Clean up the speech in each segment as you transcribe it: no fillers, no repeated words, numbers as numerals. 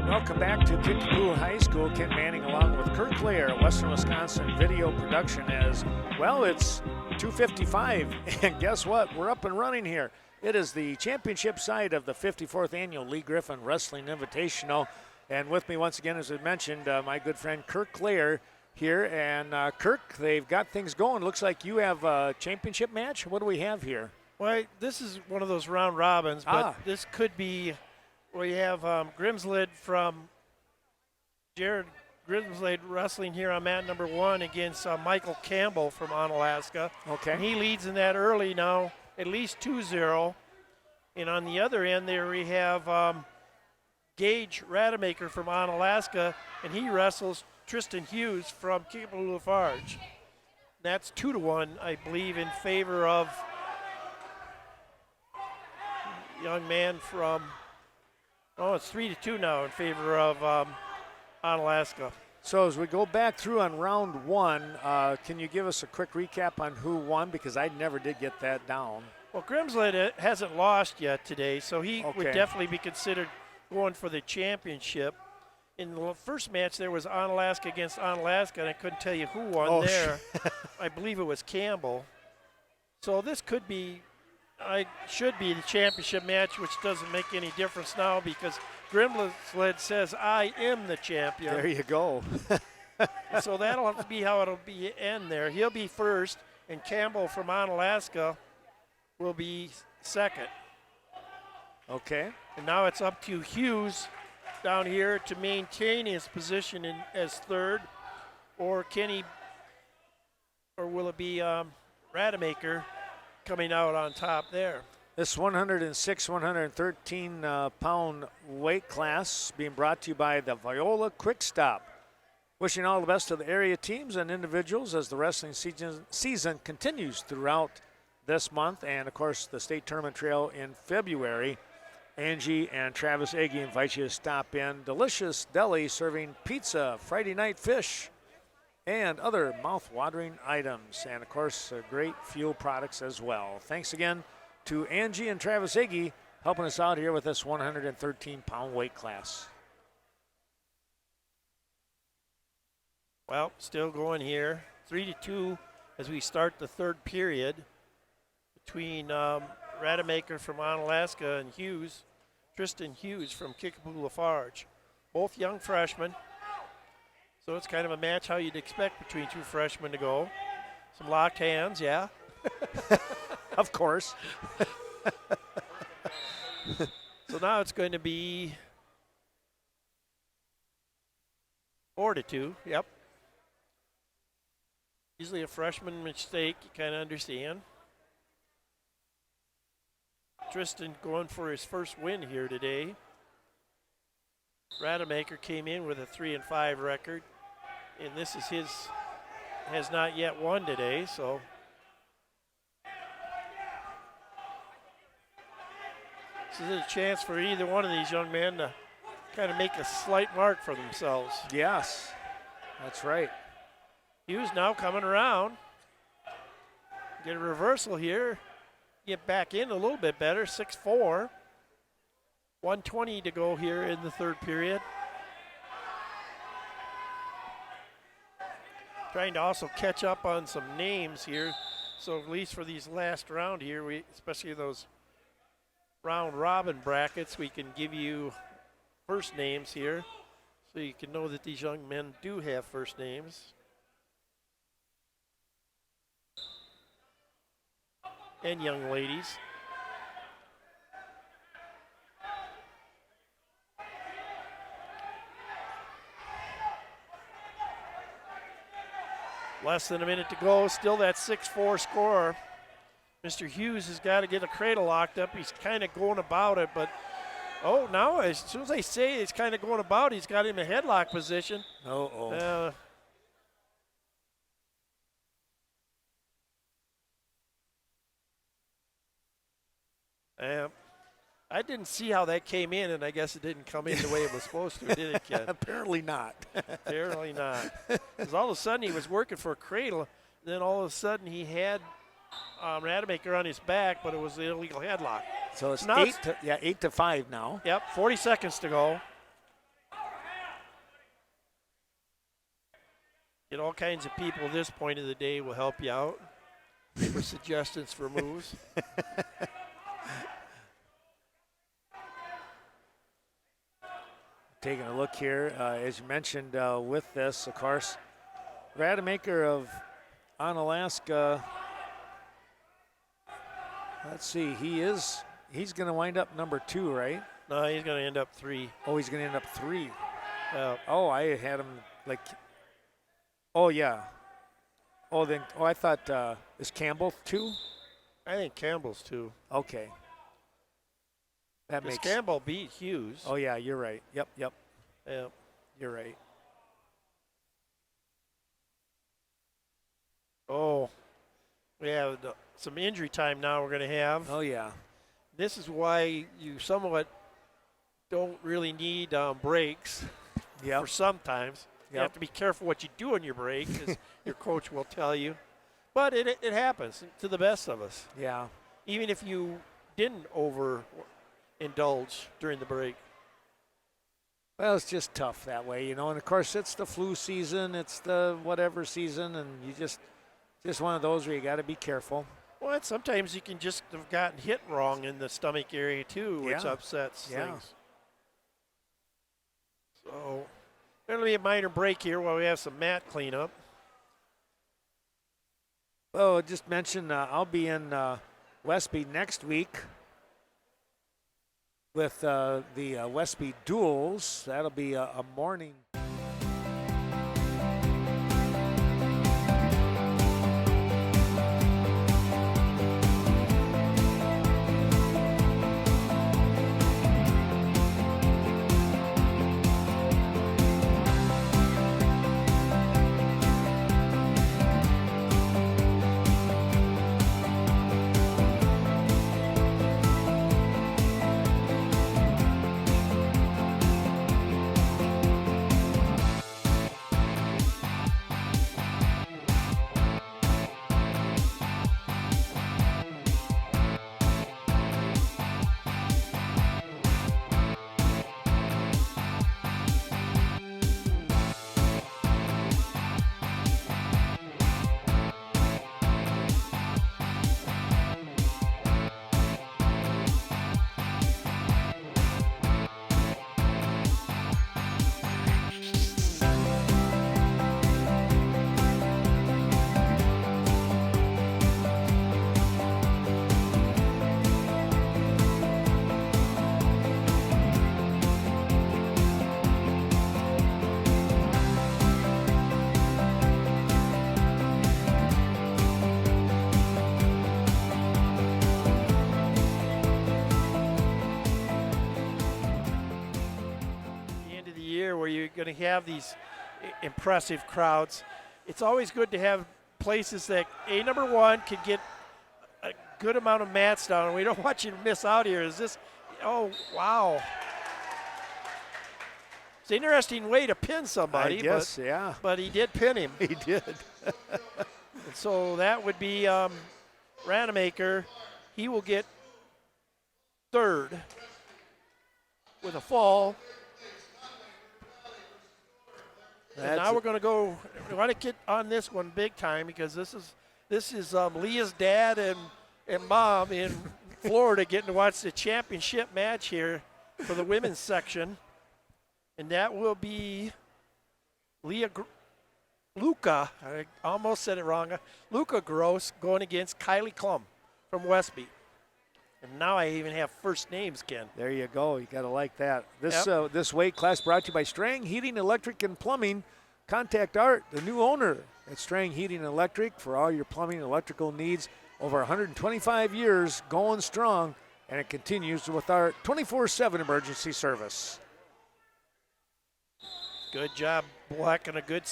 Welcome back to Kickapoo High School. Ken Manning along with Kirk Clare, Western Wisconsin Video Production as well. It's 2:55, and guess what? We're up and running here. It is the championship side of the 54th Annual Lee Griffin Wrestling Invitational. And with me once again, as I mentioned, my good friend Kirk Clare here. And Kirk, they've got things going. Looks like you have a championship match. What do we have here? Well, this is one of those round robins, but this could be where you have Grimslade from Jared Grimslade wrestling here on mat number 1 against Michael Campbell from Onalaska. Okay. And he leads in that early now, at least 2-0. And on the other end there we have Gage Rademacher from Onalaska, and he wrestles Tristan Hughes from Kickapoo Lafarge. That's 2-1, I believe, in favor of young man from, it's 3-2 now in favor of Onalaska. So as we go back through on round 1, can you give us a quick recap on who won? Because I never did get that down. Well, Grimslade hasn't lost yet today, so he would definitely be considered going for the championship. In the first match, there was Onalaska against Onalaska, and I couldn't tell you who won there. I believe it was Campbell. So this should be the championship match, which doesn't make any difference now because Grimslade says, I am the champion. There you go. So that'll have to be how it'll be end there. He'll be first, and Campbell from Onalaska will be second. Okay. And now it's up to Hughes down here to maintain his position as third, or will it be Rademacher coming out on top there? This 106, 113 pound weight class being brought to you by the Viola Quick Stop. Wishing all the best to the area teams and individuals as the wrestling season continues throughout this month, and of course the state tournament trail in February. Angie and Travis Agee invite you to stop in. Delicious Deli serving pizza, Friday night fish, and other mouth-watering items. And, of course, great fuel products as well. Thanks again to Angie and Travis Agee helping us out here with this 113-pound weight class. Well, still going here. 3-2 as we start the third period between Rademacher from Onalaska and Tristan Hughes from Kickapoo Lafarge. Both young freshmen. So it's kind of a match how you'd expect between two freshmen to go. Some locked hands, yeah. Of course. So now it's going to be 4-2, yep. Usually a freshman mistake, you kind of understand. Tristan going for his first win here today. Rademacher came in with a 3-5 record, and this is has not yet won today, so. This is a chance for either one of these young men to kind of make a slight mark for themselves. Yes, that's right. Hughes now coming around. Get a reversal here. Get back in a little bit better, 6-4. 1:20 to go here in the third period. Trying to also catch up on some names here. So at least for these last round here, especially those round robin brackets, we can give you first names here. So you can know that these young men do have first names. And young ladies. Less than a minute to go, still that 6-4 score. Mr. Hughes has got to get a cradle locked up. He's kind of going about it, but now as soon as I say he's kind of going about, he's got him in a headlock position. I didn't see how that came in, and I guess it didn't come in the way it was supposed to, did it, Ken? Apparently not. Apparently not. Because all of a sudden he was working for a cradle, and then all of a sudden he had Rademacher on his back, but it was the illegal headlock. So it's 8-5 now. Yep, 40 seconds to go. Get all kinds of people at this point of the day will help you out for suggestions for moves. Taking a look here, as you mentioned, with this, of course, Rademacher of Onalaska. Let's see, he's going to wind up number 2, right? No, he's going to end up 3. Oh, he's going to end up 3. Oh, I had him like. Oh yeah. I thought is Campbell 2? I think Campbell's 2. Okay. That makes Campbell beat Hughes. Oh yeah, you're right. Yep. Yeah. You're right. Oh, we have some injury time now we're going to have. Oh yeah. This is why you somewhat don't really need breaks. Yeah. For sometimes. Yep. You have to be careful what you do on your break, as your coach will tell you. But it happens to the best of us. Yeah. Even if you didn't overindulge during the break. Well, it's just tough that way, you know. And of course, it's the flu season, it's the whatever season, and you just one of those where you got to be careful. Well, and sometimes you can just have gotten hit wrong in the stomach area too, which upsets things. So there'll be a minor break here while we have some mat cleanup. Well, just mention I'll be in Westby next week with the Westby Duels. That'll be a morning. Going to have these impressive crowds. It's always good to have places that number one could get a good amount of mats down, and we don't want you to miss out here. Is this? Oh wow! It's an interesting way to pin somebody. I guess, yeah. But he did pin him. He did. And so that would be Rademacher. He will get 3rd with a fall. And now we're going to go. We want to get on this one big time because this is Leah's dad and mom in Florida getting to watch the championship match here for the women's section, and that will be Luca. I almost said it wrong. Luca Gross going against Kylie Klum from Westby. And now I even have first names, Ken. There you go. You got to like that. This weight class brought to you by Strang Heating, Electric, and Plumbing. Contact Art, the new owner at Strang Heating and Electric, for all your plumbing and electrical needs. Over 125 years, going strong, and it continues with our 24/7 emergency service. Good job blocking a good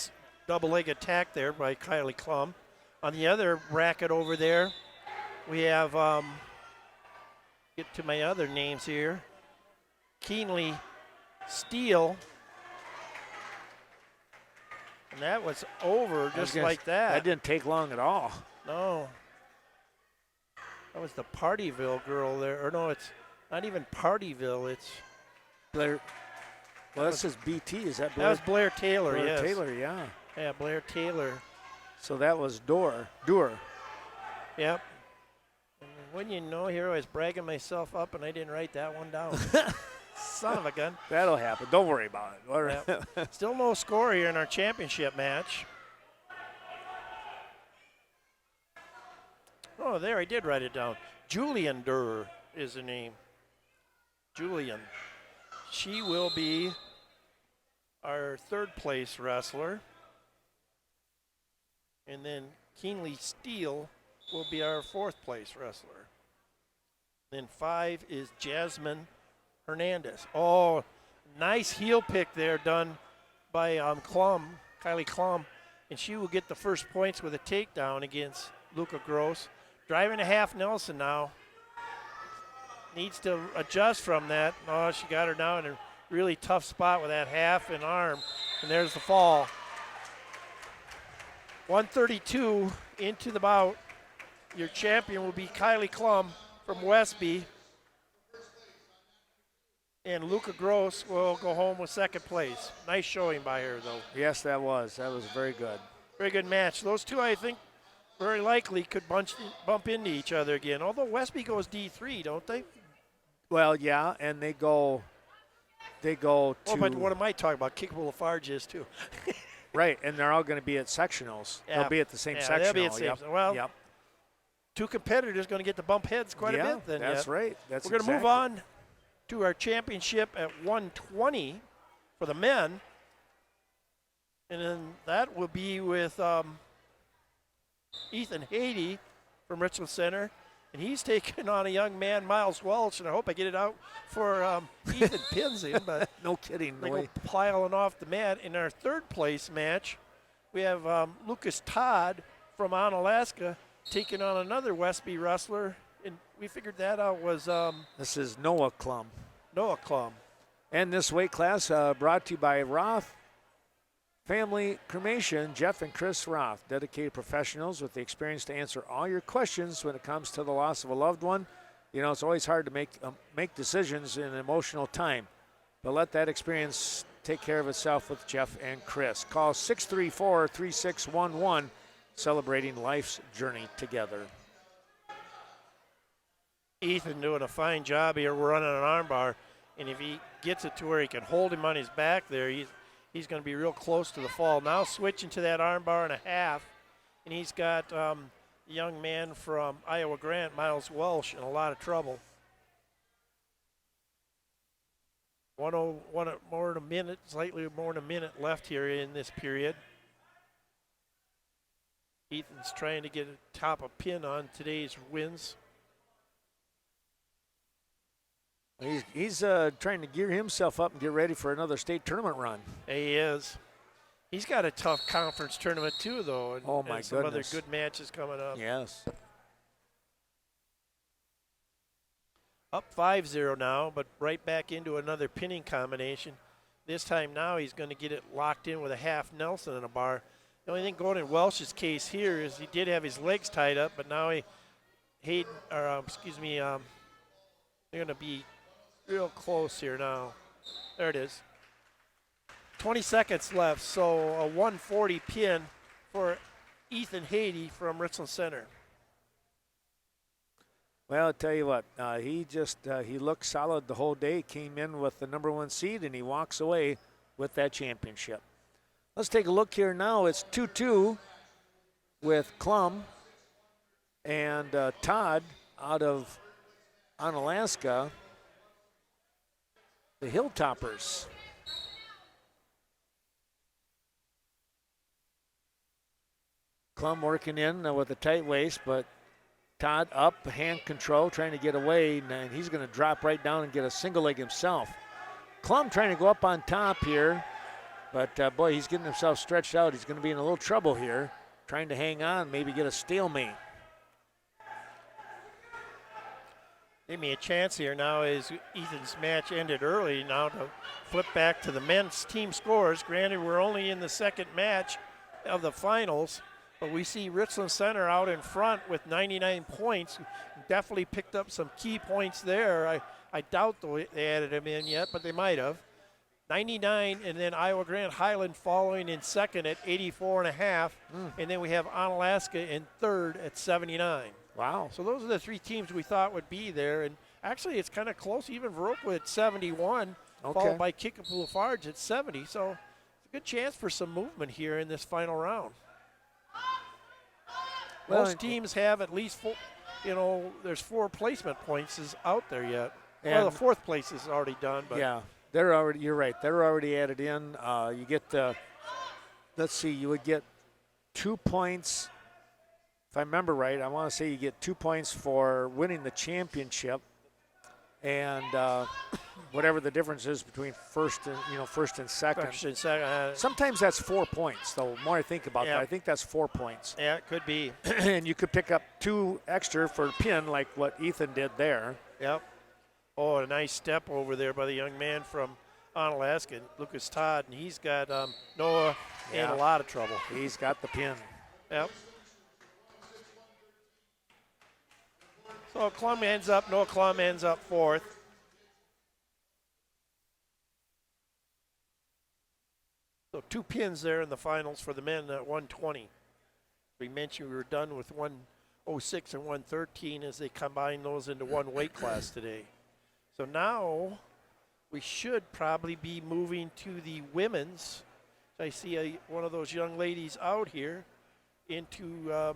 double leg attack there by Kylie Klum. On the other bracket over there, we have get to my other names here. Keenly Steele. And that was over just like that. That didn't take long at all. No. That was the Partyville girl there. Or no, it's not even Partyville. It's Blair. Well, that says BT. Is that Blair? That was Blair Taylor, Blair yes. Taylor, yeah. Yeah, Blair Taylor. So that was Doer. Yep. And when you know, here I was bragging myself up and I didn't write that one down. Son of a gun. That'll happen. Don't worry about it. Yep. Still no score here in our championship match. Oh, there, I did write it down. Julian Durr is the name. Julian. She will be our third place wrestler. And then Keenly Steele will be our fourth place wrestler. Then 5 is Jasmine Hernandez. Oh, nice heel pick there done by Kylie Klum. And she will get the first points with a takedown against Luca Gross. Driving a half Nelson now. Needs to adjust from that. Oh, she got her down in a really tough spot with that half and arm. And there's the fall. 132 into the bout. Your champion will be Kylie Klum from Westby. And Luca Gross will go home with second place. Nice showing by her, though. Yes, that was. That was very good. Very good match. Those two, I think, very likely could bump into each other again. Although Westby goes D3, don't they? Well, yeah, and they go to. Oh, but what am I talking about? Kickable Lafarge is too. Right, and they're all going to be at sectionals. Yeah. They'll be at the same sectional. They'll be at the same. Yep. Well, yep. Two competitors going to get to bump heads quite a bit. Then that's right. That's We're going to move on to our championship at 120 for the men, and then that will be with Ethan Haiti from Richland Center, and he's taking on a young man, Miles Welch, and I hope I get it out for Ethan pins him, but no kidding. they go piling off the mat. In our third place match, we have Lucas Todd from Onalaska taking on another Westby wrestler, and we figured that out was this is Noah Klum. Noah Klum. And this weight class brought to you by Roth Family Cremation, Jeff and Chris Roth, dedicated professionals with the experience to answer all your questions when it comes to the loss of a loved one. You know, it's always hard to make decisions in an emotional time, but let that experience take care of itself with Jeff and Chris. Call 634-3611, celebrating life's journey together. Ethan doing a fine job here. We're running an armbar, and if he gets it to where he can hold him on his back there, he's going to be real close to the fall. Now switching to that armbar and a half, and he's got a young man from Iowa Grant, Miles Welsh, in a lot of trouble. 101 more than a minute, slightly more than a minute left here in this period. Ethan's trying to get a top a pin on today's wins. He's trying to gear himself up and get ready for another state tournament run. He is. He's got a tough conference tournament too, though. And, oh, my and some goodness. other good matches coming up. Yes. Up 5-0 now, but right back into another pinning combination. This time now he's going to get it locked in with a half Nelson in a bar. The only thing going in Welsh's case here is he did have his legs tied up, but now they're going to be real close here now. There it is. 20 seconds left, so a 140 pin for Ethan Haiti from Richland Center. Well, I'll tell you what, he looked solid the whole day, came in with the number 1 seed, and he walks away with that championship. Let's take a look here now. It's 2-2 with Klum and Todd out of Onalaska, the Hilltoppers. Klum working in with a tight waist, but Todd up, hand control, trying to get away, and he's going to drop right down and get a single leg himself. Klum trying to go up on top here, but boy, he's getting himself stretched out. He's going to be in a little trouble here, trying to hang on, maybe get a stalemate. Give me a chance here now as Ethan's match ended early now to flip back to the men's team scores. Granted, we're only in the second match of the finals, but we see Richland Center out in front with 99 points. Definitely picked up some key points there. I doubt they added them in yet, but they might have. 99, and then Iowa Grand Highland following in second at 84.5, and then we have Onalaska in third at 79. Wow. So those are the 3 teams we thought would be there, and actually it's kind of close. Even Viroqua at 71, followed by Kickapoo Lafarge at 70. So it's a good chance for some movement here in this final round. Well, most teams have at least 4, there's 4 placement points is out there yet. And well, the 4th place is already done. But yeah, you're right. They're already added in. You get let's see, you would get 2 points. If I remember right, I want to say you get 2 points for winning the championship, and whatever the difference is between first and second. Sometimes that's 4 points, though. The more I think about that, I think that's 4 points. Yeah, it could be. And you could pick up 2 extra for pin, like what Ethan did there. Yep. Oh, a nice step over there by the young man from Onalaska, Lucas Todd, and he's got Noah in a lot of trouble. He's got the pin. Yep. So Noah Klum ends up 4th. So 2 pins there in the finals for the men at 120. We mentioned we were done with 106 and 113 as they combine those into one weight class today. So now we should probably be moving to the women's. I see one of those young ladies out here into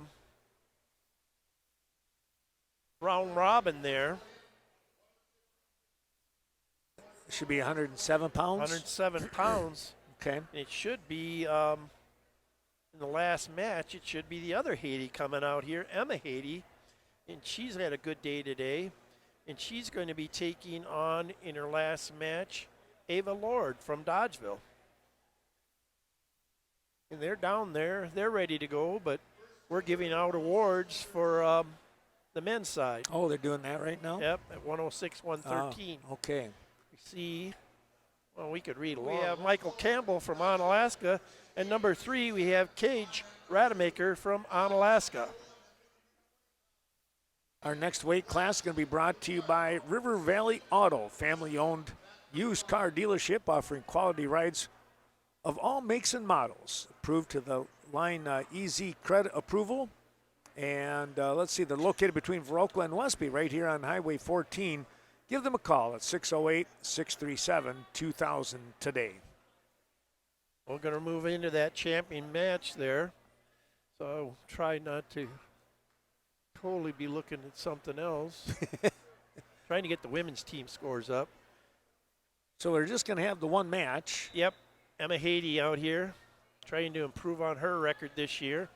round robin there. Should be 107 pounds? 107 pounds. Okay. And it should be, in the last match, it should be the other Haiti coming out here, Emma Haiti. And she's had a good day today. And she's going to be taking on, in her last match, Ava Lord from Dodgeville. And they're down there. They're ready to go, but we're giving out awards for the men's side. Oh, they're doing that right now? Yep, at 106, 113. Okay. We see, well, we could read along. We have Michael Campbell from Onalaska, and number 3, we have Cage Rademacher from Onalaska. Our next weight class is going to be brought to you by River Valley Auto, family-owned used car dealership offering quality rides of all makes and models. Approved to the line EZ credit approval. And let's see, they're located between Viroqua and Westby right here on Highway 14. Give them a call at 608-637-2000 today. We're going to move into that champion match there. So try not to totally be looking at something else. Trying to get the women's team scores up. So we're just going to have the one match. Yep. Emma Haiti out here trying to improve on her record this year.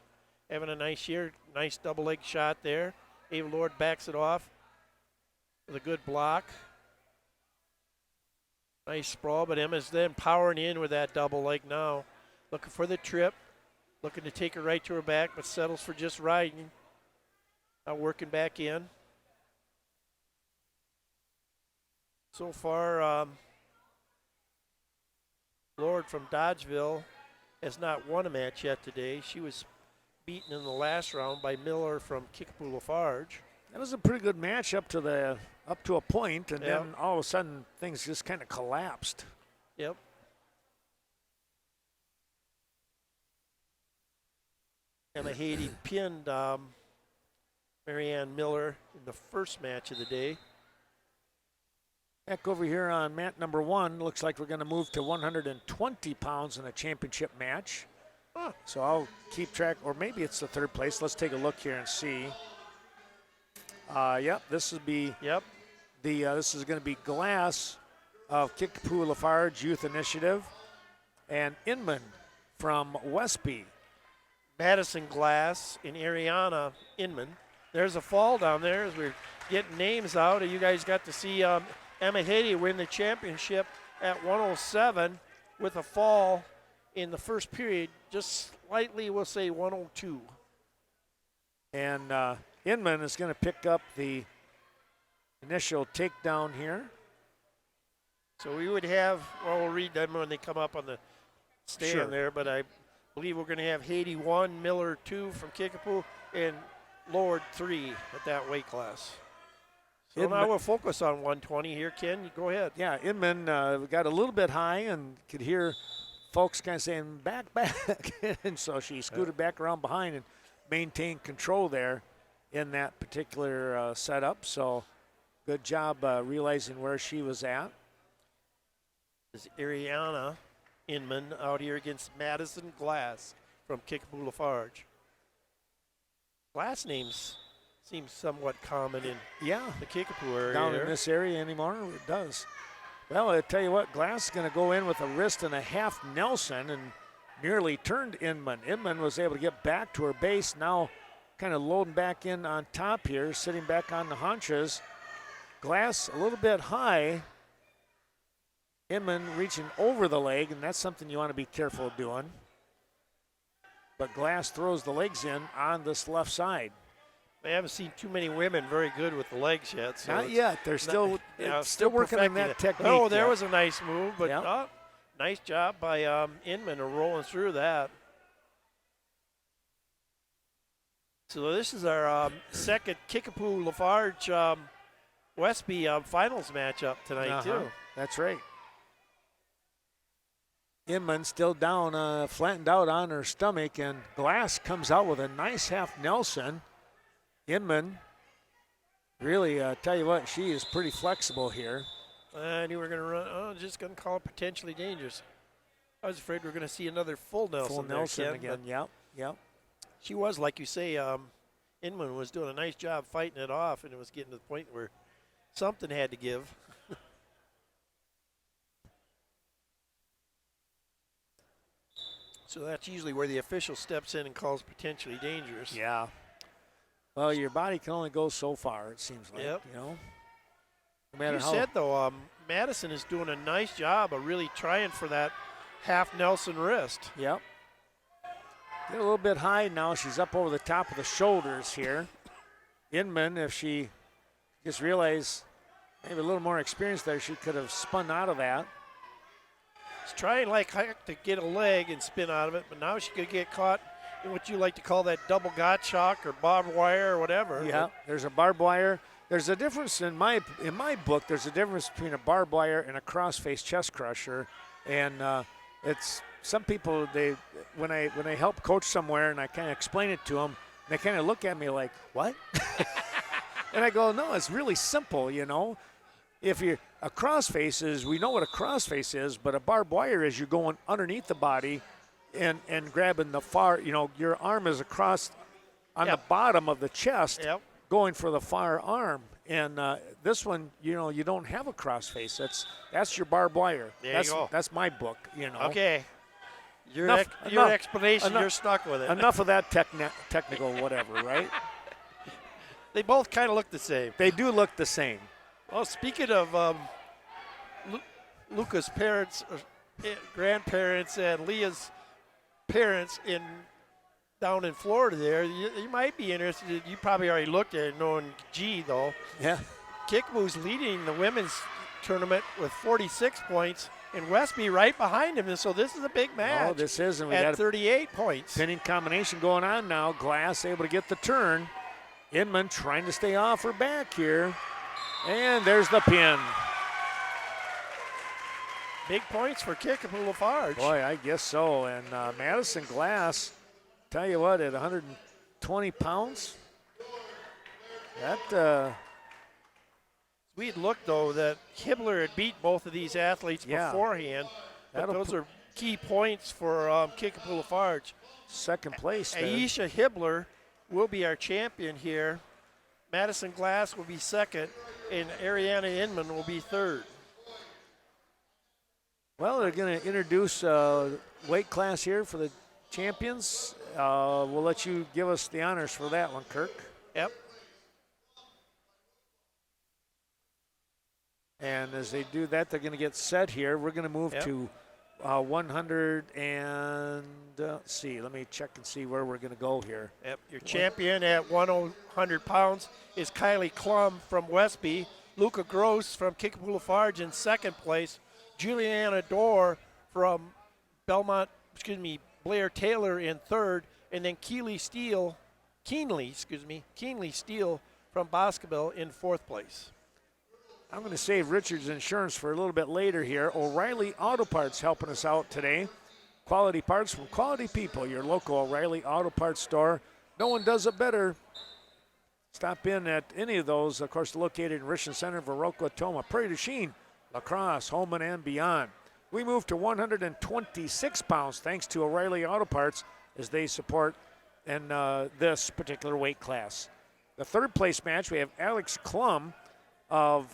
Having a nice year. Nice double leg shot there. Ava Lord backs it off with a good block. Nice sprawl, but Emma's then powering in with that double leg now. Looking for the trip. Looking to take her right to her back, but settles for just riding. Now working back in. So far, Lord from Dodgeville has not won a match yet today. She was beaten in the last round by Miller from Kickapoo Lafarge. That was a pretty good match up to a point, and then all of a sudden things just kind of collapsed. Yep. Emma Haiti pinned Marianne Miller in the first match of the day. Back over here on mat number 1, looks like we're going to move to 120 pounds in a championship match. Huh. So I'll keep track, or maybe it's the 3rd place. Let's take a look here and see. Yep, this would be this is going to be Glass of Kickapoo Lafarge Youth Initiative, and Inman from Westby. Madison Glass and Ariana Inman. There's a fall down there as we're getting names out. You guys got to see Emma Haiti win the championship at 107 with a fall in the first period, just slightly, we'll say 102. And Inman is going to pick up the initial takedown here. So we would have, well, we'll read them when they come up on the stand there, but I believe we're going to have Haiti 1, Miller 2 from Kickapoo, and Lord 3 at that weight class. So now we'll focus on 120 here. Ken, you go ahead. Yeah, Inman got a little bit high and could hear folks kind of saying, back. And so she scooted back around behind and maintained control there in that particular setup. So good job realizing where she was at. This is Ariana Inman out here against Madison Glass from Kickapoo Lafarge. Glass names seem somewhat common in the Kickapoo area. Down in this area anymore, it does. Well, I tell you what, Glass is going to go in with a wrist and a half Nelson and nearly turned Inman. Inman was able to get back to her base, now kind of loading back in on top here, sitting back on the haunches. Glass a little bit high. Inman reaching over the leg, and that's something you want to be careful of doing. But Glass throws the legs in on this left side. I haven't seen too many women very good with the legs yet. So not yet. They're still working on that technique. Oh, there was a nice move, but nice job by Inman of rolling through that. So this is our second Kickapoo Lafarge Westby finals matchup tonight too. That's right. Inman still down, flattened out on her stomach, and Glass comes out with a nice half Nelson. Inman, really, tell you what, she is pretty flexible here. I knew we were going to run. Oh, just going to call it potentially dangerous. I was afraid we were going to see another full Nelson. Full Nelson again, yep. She was, like you say, Inman was doing a nice job fighting it off, and it was getting to the point where something had to give. So that's usually where the official steps in and calls potentially dangerous. Yeah. Well, your body can only go so far, it seems like. Yep. You know. No matter you how. said, though, Madison is doing a nice job of really trying for that half Nelson wrist. Yep. Get a little bit high now. She's up over the top of the shoulders here. Inman, if she just realized maybe a little more experience there, she could have spun out of that. She's trying like heck to get a leg and spin out of it, but now she could get caught in what you like to call that double gotchock or barbed wire or whatever. Yeah, there's a barbed wire. There's a difference in my book. There's a difference between a barbed wire and a crossface chest crusher, and it's some people when I help coach somewhere and I kind of explain it to them, they kind of look at me like, what? And I go, no, it's really simple, you know. If you're a crossface is, we know what a crossface is, but a barbed wire is you're going underneath the body and grabbing the far, you know, your arm is across on the bottom of the chest, going for the far arm. And this one, you know, you don't have a crossface. That's your barbed wire. There you go. That's my book, you know. Okay. Your explanation, you're stuck with it. Enough of that technical whatever, right? They both kind of look the same. They do look the same. Well, speaking of Luca's parents, grandparents, and Leah's parents down in Florida there, you might be interested. You probably already looked at it knowing G, though. Yeah. Kickapoo's leading the women's tournament with 46 points, and Westby right behind him. And so this is a big match. Oh, this is. And we got got 38 points. Pinning combination going on now. Glass able to get the turn. Inman trying to stay off her back here. And there's the pin. Big points for Kickapoo Lafarge. Boy, I guess so. And Madison Glass, tell you what, at 120 pounds, that we'd looked, though, that Hibbler had beat both of these athletes beforehand. But those are key points for Kickapoo Lafarge. Second place there. Aisha Hibbler will be our champion here. Madison Glass will be second, and Ariana Inman will be third. Well, they're going to introduce weight class here for the champions. We'll let you give us the honors for that one, Kirk. Yep. And as they do that, they're going to get set here. We're going to move to 100 and let's see. Let me check and see where we're going to go here. Yep. Your champion at 100 pounds is Kylie Klum from Westby. Luca Gross from Kickapoo Lafarge in second place. Juliana Dorr from Blair Taylor in third, and then Keenly Steele from Boscobel in fourth place. I'm going to save Richard's Insurance for a little bit later here. O'Reilly Auto Parts helping us out today. Quality parts from quality people. Your local O'Reilly Auto Parts store. No one does it better. Stop in at any of those, of course, located in Richland Center, Viroqua, Toma, Prairie du Chien, La Crosse, Holman, and beyond. We move to 126 pounds thanks to O'Reilly Auto Parts as they support in this particular weight class. The third place match, we have Alex Klum of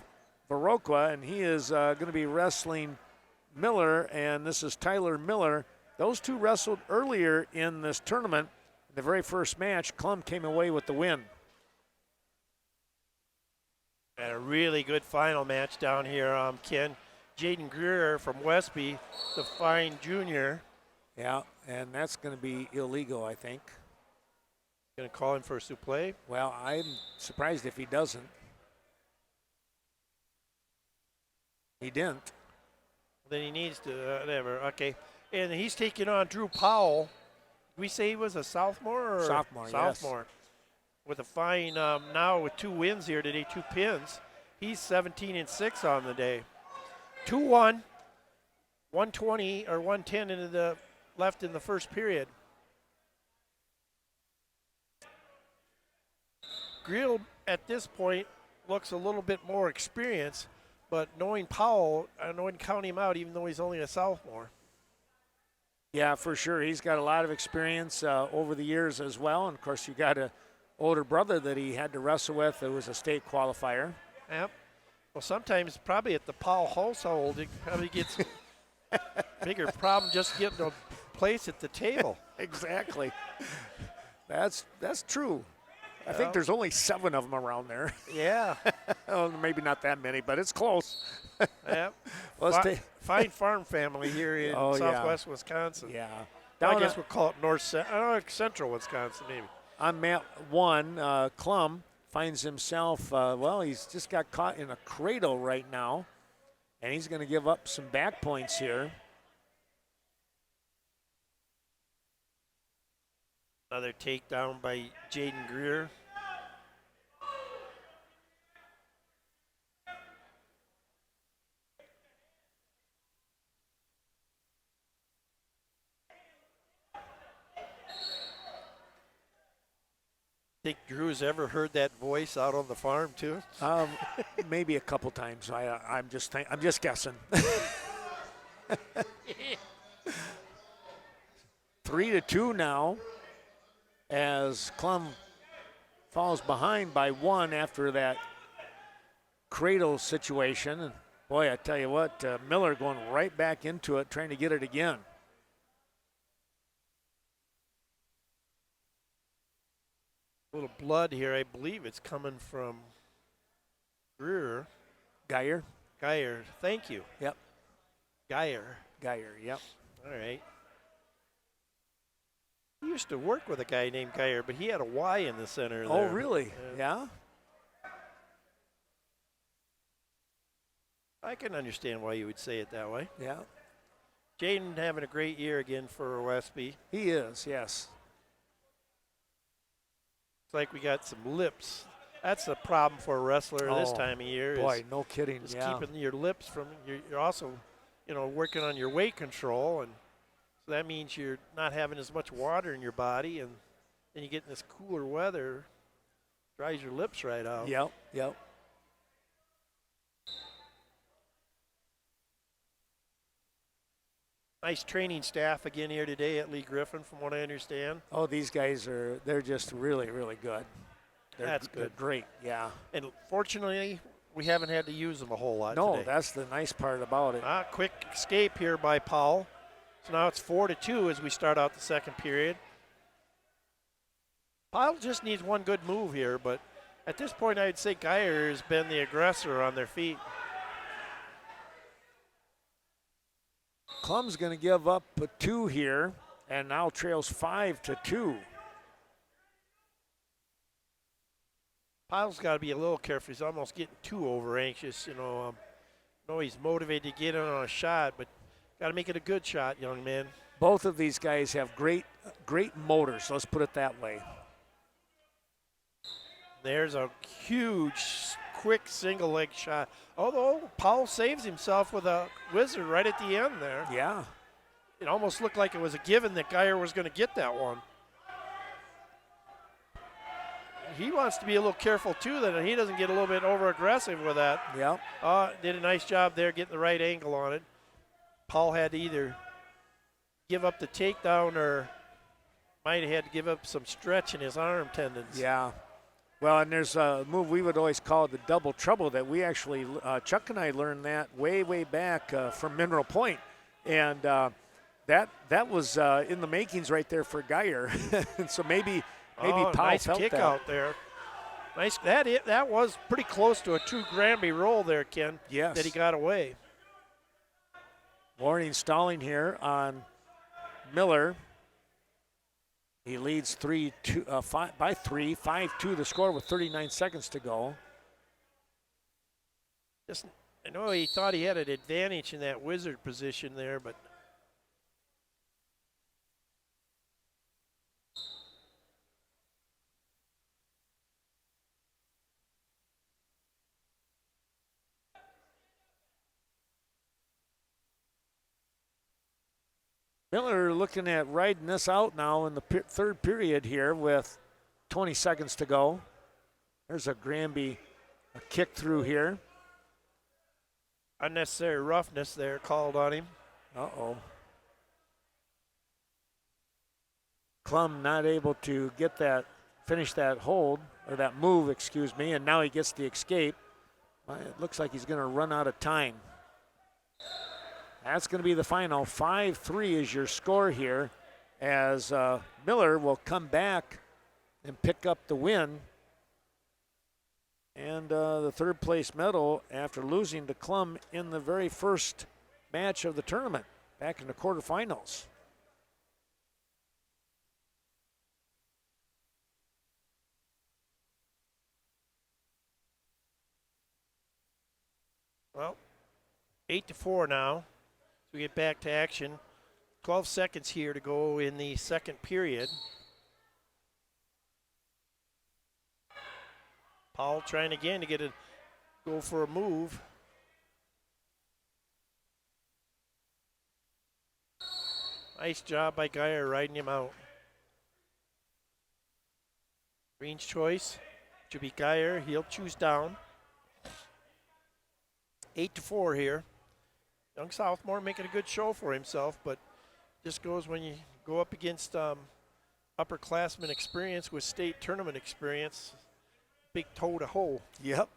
Viroqua, and he is going to be wrestling Miller, and this is Tyler Miller. Those two wrestled earlier in this tournament. In the very first match, Klum came away with the win. And a really good final match down here, Ken. Jaden Greer from Westby, the fine junior. Yeah, and that's going to be illegal, I think. Going to call him for a supplé? Well, I'm surprised if he doesn't. He didn't. Then he needs to, whatever, okay. And he's taking on Drew Powell. Did we say he was a sophomore? Or sophomore, sophomore. Yes. With a fine, now with 2 wins here today, 2 pins. He's 17-6 on the day. 2-1, 120 or 110 into the left in the first period. Grill at this point looks a little bit more experienced, but knowing Powell, I wouldn't count him out even though he's only a sophomore. Yeah, for sure. He's got a lot of experience over the years as well. And, of course, you got an older brother that he had to wrestle with who was a state qualifier. Yep. Well, sometimes probably at the Powell household, it probably gets bigger problem just getting a place at the table. Exactly. That's true. I think there's only 7 of them around there. Yeah. Well, maybe not that many, but it's close. Yep. Fine farm family here in southwest Wisconsin. Yeah. I guess we'll call it central Wisconsin maybe. On mat 1, Klum finds himself, he's just got caught in a cradle right now, and he's going to give up some back points here. Another takedown by Jaden Greer. Think Drew's ever heard that voice out on the farm too? Maybe a couple times. I'm just guessing. 3-2 now, as Klum falls behind by 1 after that cradle situation. And boy, I tell you what, Miller going right back into it, trying to get it again. A little blood here. I believe it's coming from Greer. Geyer. Thank you. Yep. Geyer, yep. All right. He used to work with a guy named Geyer, but he had a Y in the center there. Oh, really? Yeah. I can understand why you would say it that way. Yeah. Jaden having a great year again for Westby. He is, yes. It's like we got some lips. That's a problem for a wrestler this time of year. Boy, no kidding. Just keeping your lips from. You're also, working on your weight control, and so that means you're not having as much water in your body, and then you get in this cooler weather, dries your lips right out. Yep. Nice training staff again here today at Lee Griffin, from what I understand. Oh, these guys they're just really, really good. That's good. They're great, yeah. And fortunately, we haven't had to use them a whole lot No, today. that's the nice part about it. Quick escape here by Powell. So now it's 4-2 as we start out the second period. Powell just needs one good move here, but at this point I'd say Geyer has been the aggressor on their feet. Klum's going to give up a 2 here, and now trails 5-2. Powell's got to be a little careful. He's almost getting too over anxious. Know he's motivated to get in on a shot, but got to make it a good shot, young man. Both of these guys have great motors. Let's put it that way. There's a huge quick single leg shot. Although Powell saves himself with a wizard right at the end there. Yeah. It almost looked like it was a given that Geyer was going to get that one. He wants to be a little careful too that he doesn't get a little bit over aggressive with that. Yep. Did a nice job there getting the right angle on it. Paul had to either give up the takedown or might have had to give up some stretch in his arm tendons. Yeah. Well, and there's a move we would always call the double trouble that we actually, Chuck and I learned that way back from Mineral Point. And that was in the makings right there for Geyer. And so maybe Powell nice felt kick that. out there. Nice. That was pretty close to a true Granby roll there, Ken. Yes. That he got away. Warning stalling here on Miller. He leads 5-2 the score with 39 seconds to go. I know he thought he had an advantage in that wizard position there, but Miller looking at riding this out now in the third period here with 20 seconds to go. There's a Granby kick through here. unnecessary roughness there called on him. Uh-oh. Klum not able to finish that hold, or that move, excuse me, and now he gets the escape. It looks like he's going to run out of time. That's going to be the final. 5-3 is your score here as Miller will come back and pick up the win. And the third place medal after losing to Klum in the very first match of the tournament back in the quarterfinals. Well, 8-4 now. We get back to action. 12 seconds here to go in the second period. Powell trying again to go for a move. Nice job by Geyer riding him out. Green's choice should be Geyer. He'll choose down. 8-4 here. Young sophomore making a good show for himself, but just goes when you go up against upperclassmen experience with state tournament experience, big toe to hoe. Yep.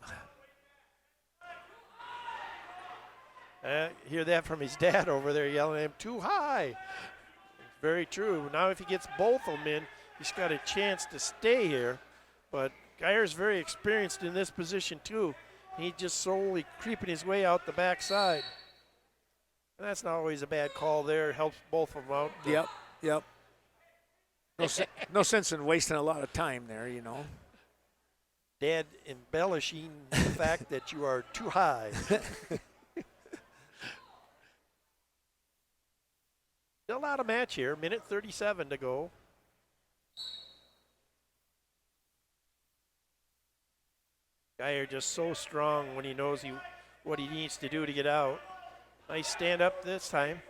Hear that from his dad over there yelling at him, too high. Very true. Now if he gets both of them in, he's got a chance to stay here, but Geyer's very experienced in this position too. He's just slowly creeping his way out the backside. And that's not always a bad call there. It helps both of them out. Yep. No sense in wasting a lot of time there, you know. Dad embellishing the fact that you are too high. Still not a match here. Minute 37 to go. Geyer just so strong when he knows what he needs to do to get out. Nice stand up this time.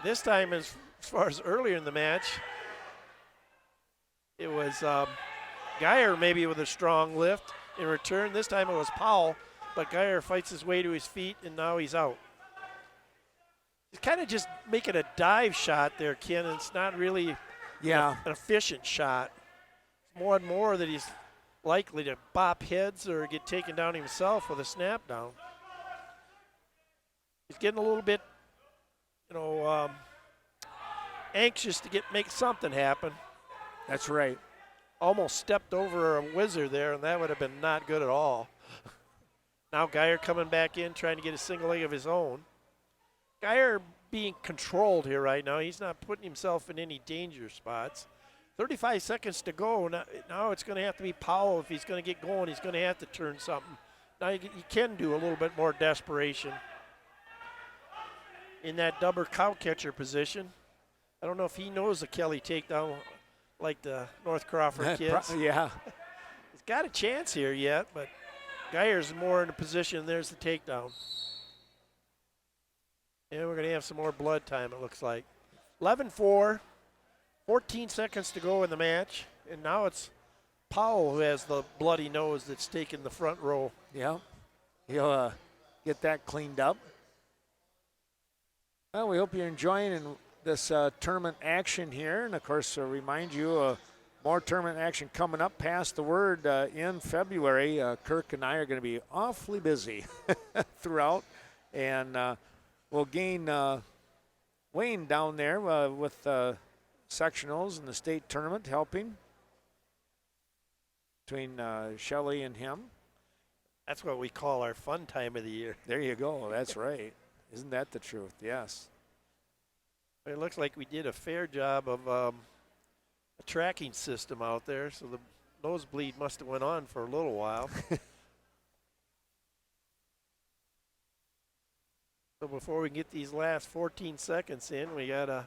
This time, as far as earlier in the match, it was Geyer maybe with a strong lift in return. This time it was Powell, but Geyer fights his way to his feet, and now he's out. He's kind of just making a dive shot there, Ken, and it's not really an efficient shot. It's more and more that he's likely to bop heads or get taken down himself with a snap down. He's getting a little bit, anxious to make something happen. That's right. Almost stepped over a wizard there, and that would have been not good at all. Now Geyer coming back in, trying to get a single leg of his own. Geyer being controlled here right now. He's not putting himself in any danger spots. 35 seconds to go. Now it's going to have to be Powell. If he's going to get going, he's going to have to turn something. Now you can do a little bit more desperation in that double cow catcher position. I don't know if he knows the Kelly takedown like the North Crawford kids. Yeah. He's got a chance here yet, but Geyer's more in a position. There's the takedown. And we're going to have some more blood time, it looks like. 11-4, 14 seconds to go in the match. And now it's Powell who has the bloody nose that's taking the front row. Yeah, he'll get that cleaned up. Well, we hope you're enjoying this tournament action here. And, of course, remind you, more tournament action coming up. Past the word in February. Kirk and I are going to be awfully busy throughout. And we'll gain Wayne down there with sectionals and the state tournament helping between Shelley and him. That's what we call our fun time of the year. There you go. That's right. Isn't that the truth? Yes. It looks like we did a fair job of a tracking system out there, so the nosebleed must have went on for a little while. So before we get these last 14 seconds in, we got to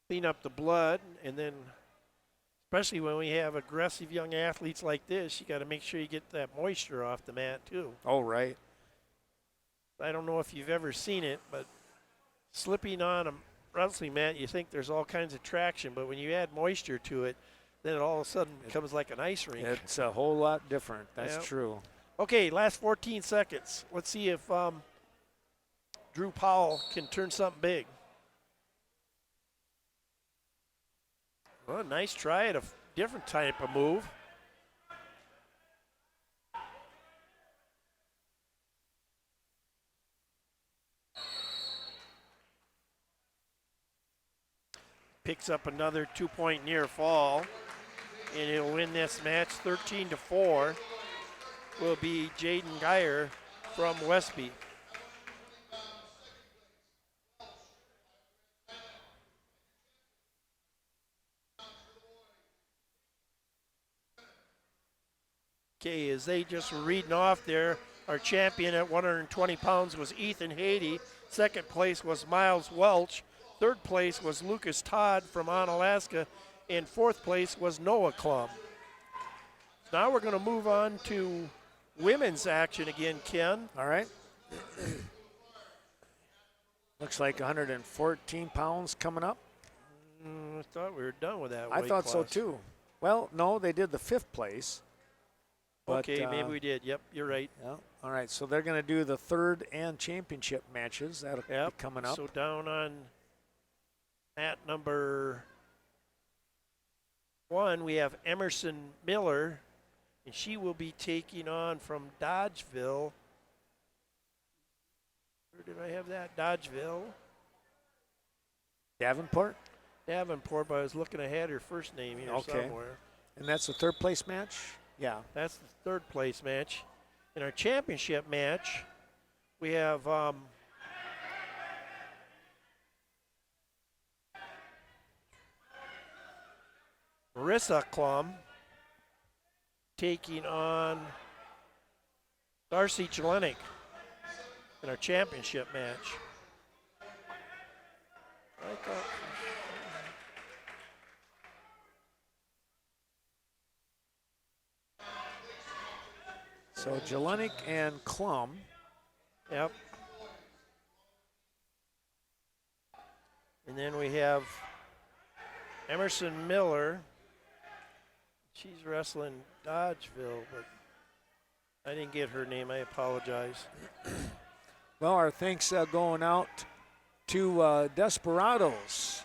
clean up the blood, and then especially when we have aggressive young athletes like this, you got to make sure you get that moisture off the mat too. Oh, right. I don't know if you've ever seen it, but slipping on a wrestling mat, you think there's all kinds of traction, but when you add moisture to it, then it all of a sudden becomes like an ice rink. It's a whole lot different. That's true. Okay, last 14 seconds. Let's see if Drew Powell can turn something big. Well, nice try at a different type of move. Picks up another 2-point near fall, and he'll win this match 13-4. Will be Jaden Geyer from Westby. Okay, as they just were reading off there, our champion at 120 pounds was Ethan Haiti. Second place was Miles Welch. Third place was Lucas Todd from Onalaska. And fourth place was Noah Klum. Now we're going to move on to women's action again, Ken. All right. Looks like 114 pounds coming up. I thought we were done with that. I thought so too. Well, no, they did the fifth place. But, okay, maybe we did. Yep, you're right. Yeah. All right, so they're going to do the third and championship matches. That'll be coming up. So down on mat number 1, we have Emerson Miller, and she will be taking on from Dodgeville. Where did I have that? Dodgeville. Davenport? Davenport, but I was looking ahead her first name here somewhere. And that's the third place match? Yeah. That's the third place match. In our championship match, we have Marissa Klum taking on Darcy Jelenik in our championship match. So Jelenik and Klum. Yep. And then we have Emerson Miller. She's wrestling Dodgeville, but I didn't get her name. I apologize. Well, our thanks going out to Desperados.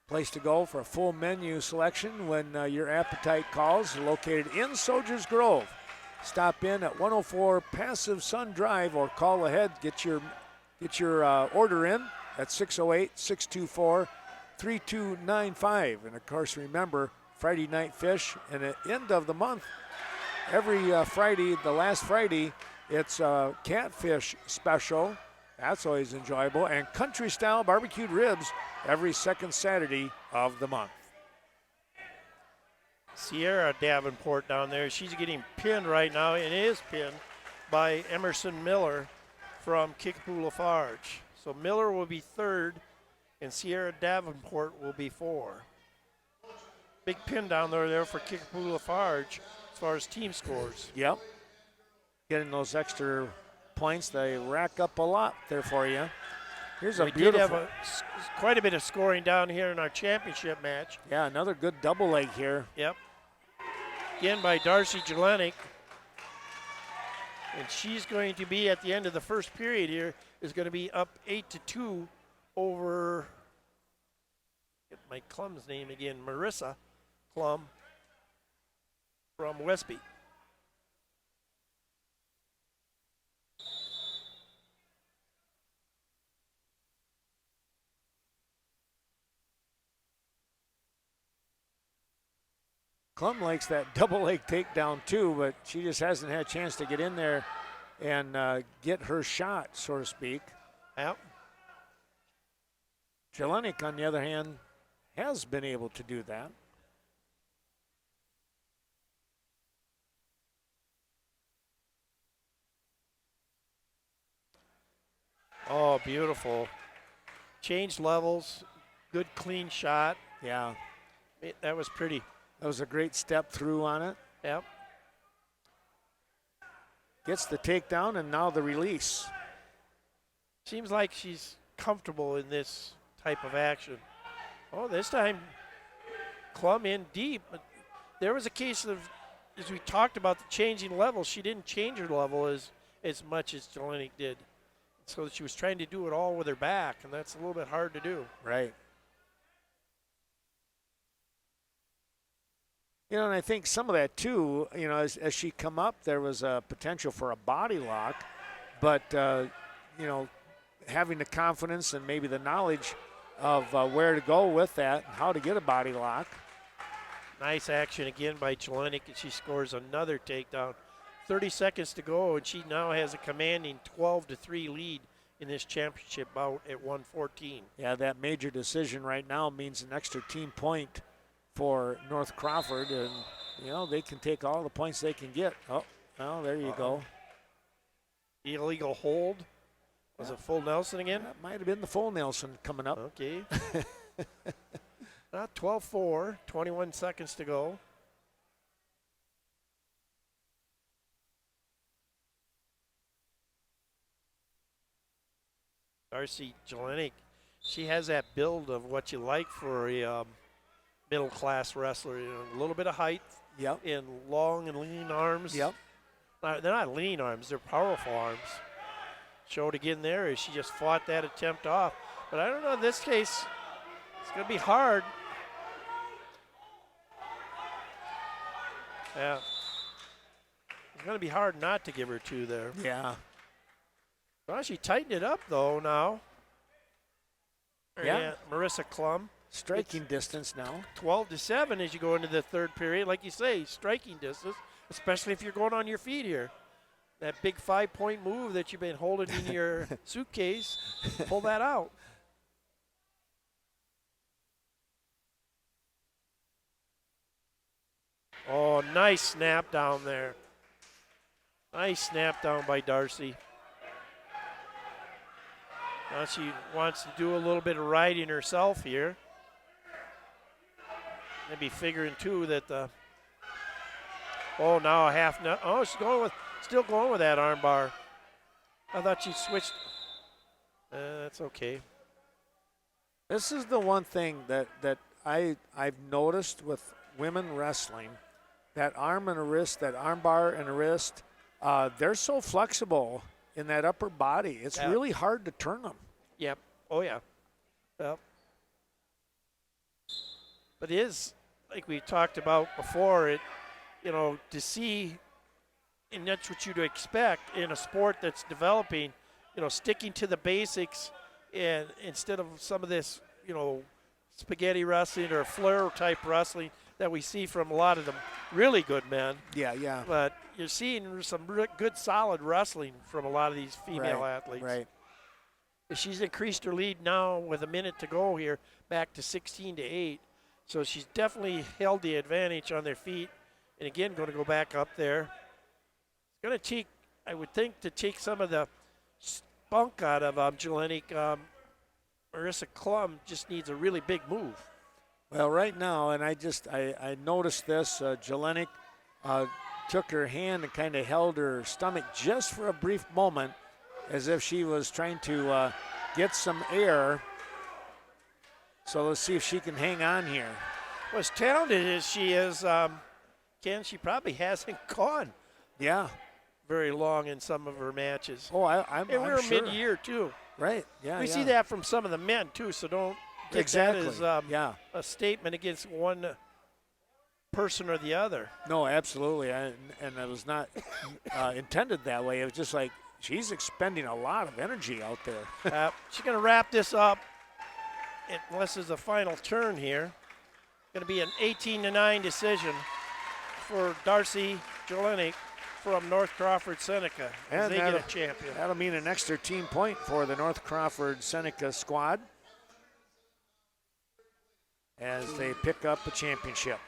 Place to go for a full menu selection when your appetite calls. Located in Soldiers Grove. Stop in at 104 Passive Sun Drive or call ahead. Get your order in at 608-624-3295. And, of course, remember, Friday Night Fish. And at the end of the month, every Friday, the last Friday, it's a catfish special. That's always enjoyable. And country-style barbecued ribs every second Saturday of the month. Sierra Davenport down there, she's getting pinned right now and is pinned by Emerson Miller from Kickapoo Lafarge. So Miller will be third and Sierra Davenport will be 4. Big pin down there for Kickapoo Lafarge. as far as team scores. Yep. Getting those extra points, they rack up a lot there for you. Here's a beautiful. We did have quite a bit of scoring down here in our championship match. Yeah, another good double leg here. Yep. Again by Darcy Jelenic. And she's going to be at the end of the first period here, is going to be up 8-2 over, get my Clum's name again, Marissa Clum from Westby. Clum likes that double leg takedown too, but she just hasn't had a chance to get in there and get her shot, so to speak. Yep. Jelenic, on the other hand, has been able to do that. Oh, beautiful. Changed levels, good clean shot. Yeah. That was pretty. That was a great step through on it. Yep. Gets the takedown and now the release. Seems like she's comfortable in this type of action. Oh, this time Clum in deep. But there was a case of, as we talked about the changing levels, she didn't change her level as much as Jelenic did. So she was trying to do it all with her back, and that's a little bit hard to do. Right. You know, and I think some of that too, you know, as she come up, there was a potential for a body lock, but, you know, having the confidence and maybe the knowledge of where to go with that, how to get a body lock. Nice action again by Jelenic, and she scores another takedown. 30 seconds to go, and she now has a commanding 12-3 lead in this championship bout at 114. Yeah, that major decision right now means an extra team point for North Crawford, and, you know, they can take all the points they can get. Oh, well, there you go. Illegal hold. Was it full Nelson again? That might have been the full Nelson coming up. Okay. 12-4, 21 seconds to go. Darcy Jelenic, she has that build of what you like for a middle-class wrestler. You know, a little bit of height, yep, and long and lean arms. Yep. They're not lean arms; they're powerful arms. Showed again there as she just fought that attempt off. But I don't know. In this case, it's going to be hard. Yeah, it's going to be hard not to give her two there. Yeah. Well, she tightened it up, though, now. Yeah. Marissa Clum. Striking distance now. 12-7 as you go into the third period. Like you say, striking distance, especially if you're going on your feet here. That big 5-point move that you've been holding in your suitcase, pull that out. Oh, nice snap down there. Nice snap down by Darcy. Now she wants to do a little bit of riding herself here. Maybe figuring too that the. Oh, now a half. Oh, she's still going with that arm bar. I thought she switched. That's okay. This is the one thing that I've noticed with women wrestling. That arm and a wrist, that arm bar and a wrist, they're so flexible in that upper body. It's really hard to turn them. Yep. Oh, yeah. Yep. But it is, like we talked about before, to see, and that's what you'd expect in a sport that's developing, sticking to the basics, and instead of some of this, spaghetti wrestling or flare type wrestling that we see from a lot of the really good men. Yeah. But you're seeing some good, solid wrestling from a lot of these female athletes. Right. She's increased her lead now with a minute to go here, back to 16-8. So she's definitely held the advantage on their feet. And again, going to go back up there. It's going to take, I would think, to take some of the spunk out of Jelenic. Marissa Clum just needs a really big move. Well, right now, and I noticed this, Jelenic took her hand and kind of held her stomach just for a brief moment as if she was trying to get some air. So let's see if she can hang on here. Well, as talented as she is, Ken, she probably hasn't gone very long in some of her matches. Oh, I'm we're sure. mid-year, too. Right, yeah. We see that from some of the men, too, so don't take that as a statement against one person or the other. No, absolutely, and it was not intended that way. It was just like she's expending a lot of energy out there. She's going to wrap this up, unless there's a final turn here. Going to be an 18-9 decision for Darcy Jelinek from North Crawford Seneca. And they get a champion. That'll mean an extra team point for the North Crawford Seneca squad as they pick up a championship.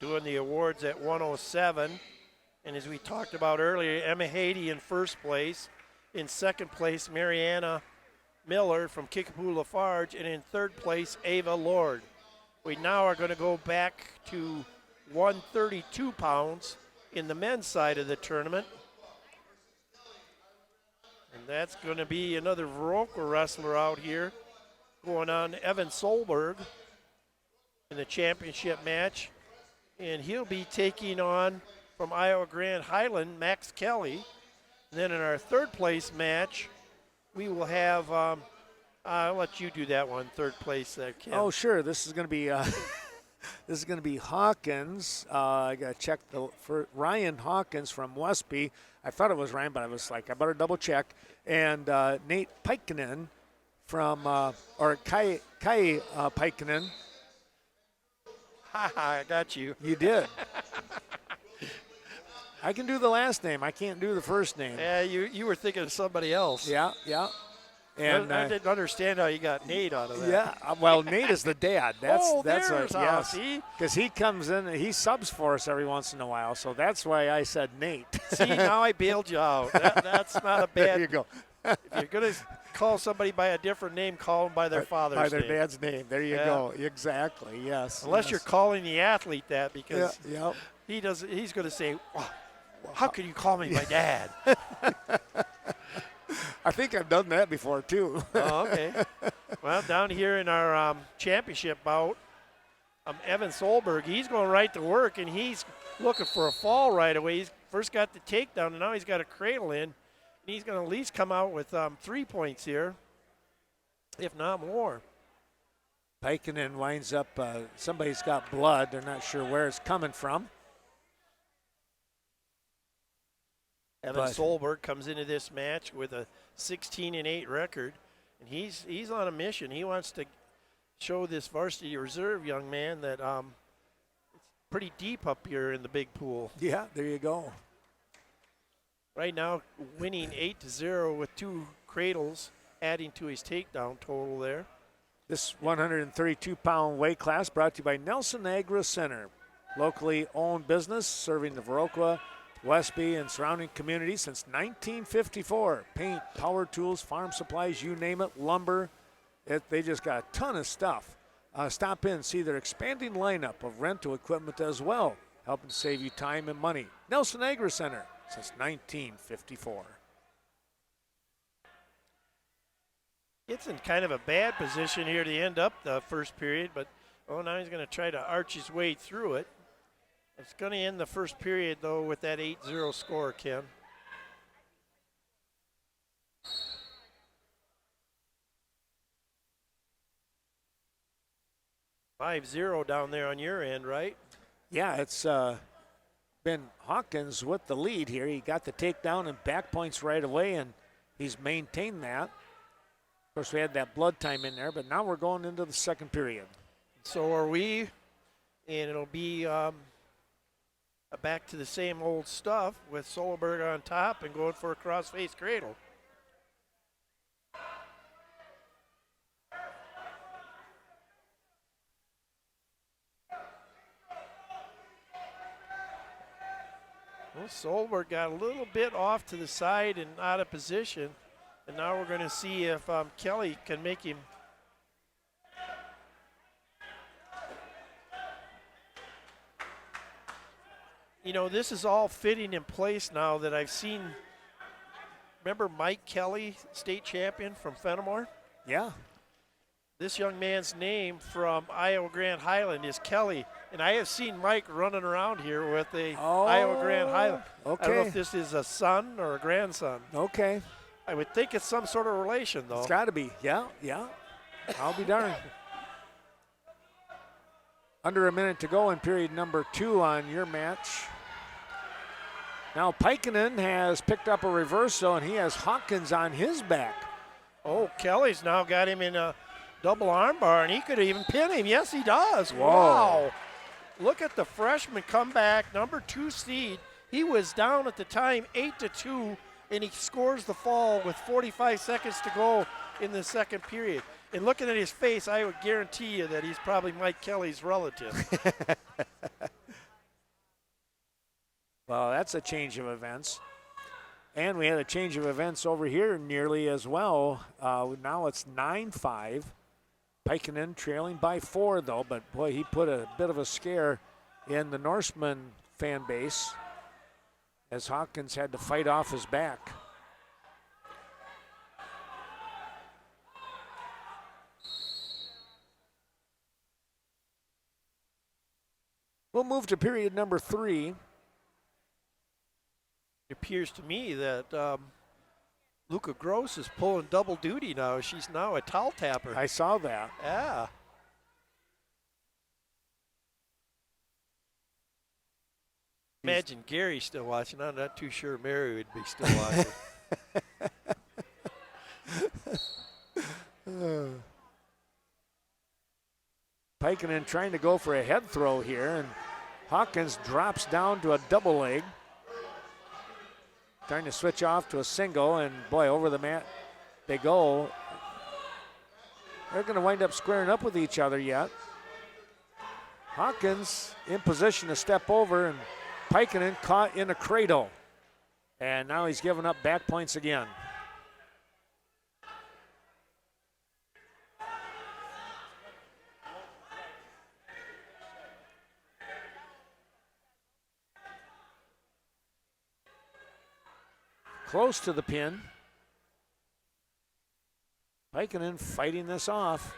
Doing the awards at 107. And as we talked about earlier, Emma Haiti in first place. In second place, Mariana Miller from Kickapoo Lafarge. And in third place, Ava Lord. We now are going to go back to 132 pounds in the men's side of the tournament. And that's going to be another Viroqua wrestler out here going on, Evan Solberg, in the championship match. And he'll be taking on, from Iowa Grand Highland, Max Kelly. And then in our third place match, we will have, I'll let you do that one, third place there, Ken. Oh, sure. This is going to be Hawkins. I got to check for Ryan Hawkins from Westby. I thought it was Ryan, but I was like, I better double check. And Nate Pikkanen from, or Kai Pikkanen. I got you. You did. I can do the last name. I can't do the first name. Yeah, you were thinking of somebody else. Yeah. And I didn't understand how you got Nate out of that. Yeah, well, Nate is the dad. That's there's what, how, yes. see? Because he comes in, he subs for us every once in a while, so that's why I said Nate. See, now I bailed you out. That's not a bad. There you go. If you're going to call somebody by a different name, call them by their father's name. By their dad's name. There you go. Exactly, yes. Unless you're calling the athlete that, because yeah. he's going to say, oh, how can you call me my dad? I think I've done that before, too. Oh, okay. Well, down here in our championship bout, Evan Solberg, he's going right to work, and he's looking for a fall right away. He's first got the takedown, and now he's got a cradle in. And he's going to at least come out with 3 points here, if not more. Pikkanen winds up, somebody's got blood. They're not sure where it's coming from. Evan Solberg comes into this match with a 16-8 record, and he's on a mission. He wants to show this varsity reserve young man that it's pretty deep up here in the big pool. Yeah, there you go. Right now, winning 8-0 with 2 cradles, adding to his takedown total there. This 132-pound weight class brought to you by Nelson Agri Center, locally owned business serving the Viroqua, Westby, and surrounding communities since 1954. Paint, power tools, farm supplies, you name it, lumber. They just got a ton of stuff. Stop in, see their expanding lineup of rental equipment as well, helping save you time and money. Nelson Agri Center since 1954. It's in kind of a bad position here to end up the first period, but now he's going to try to arch his way through it. It's going to end the first period, though, with that 8-0 score, Ken. $5-0 down there on your end, right? Yeah, it's been Hawkins with the lead here. He got the takedown and back points right away, and he's maintained that. Of course, we had that blood time in there, but now we're going into the second period. So are we, and it'll be back to the same old stuff with Solberg on top and going for a cross-face cradle. Well, Solberg got a little bit off to the side and out of position. And now we're going to see if Kelly can make him You know, this is all fitting in place now that I've seen. Remember Mike Kelly, state champion from Fenimore? Yeah. This young man's name from Iowa Grand Highland is Kelly, and I have seen Mike running around here with a Iowa Grand Highland. Okay. I don't know if this is a son or a grandson. Okay. I would think it's some sort of relation, though. It's got to be. Yeah. I'll be darned. Under a minute to go in period number 2 on your match. Now Pikkanen has picked up a reversal, and he has Hawkins on his back. Oh, Kelly's now got him in a double armbar, and he could even pin him. Yes, he does. Whoa. Wow. Look at the freshman come back, number 2 seed. He was down at the time 8-2, and he scores the fall with 45 seconds to go in the second period. And looking at his face, I would guarantee you that he's probably Mike Kelly's relative. Well, that's a change of events. And we had a change of events over here nearly as well. Now it's 9-5. Pikkanen trailing by 4, though. But, boy, he put a bit of a scare in the Norseman fan base as Hawkins had to fight off his back. We'll move to period number 3. It appears to me that Luca Gross is pulling double duty now. She's now a towel tapper. I saw that. Yeah. Imagine Gary still watching. I'm not too sure Mary would be still watching. Pikkanen trying to go for a head throw here, and Hawkins drops down to a double leg. Trying to switch off to a single, and boy, over the mat they go. They're going to wind up squaring up with each other yet. Hawkins in position to step over, and Pikkanen caught in a cradle. And now he's giving up back points again. Close to the pin. Pikkanen fighting this off.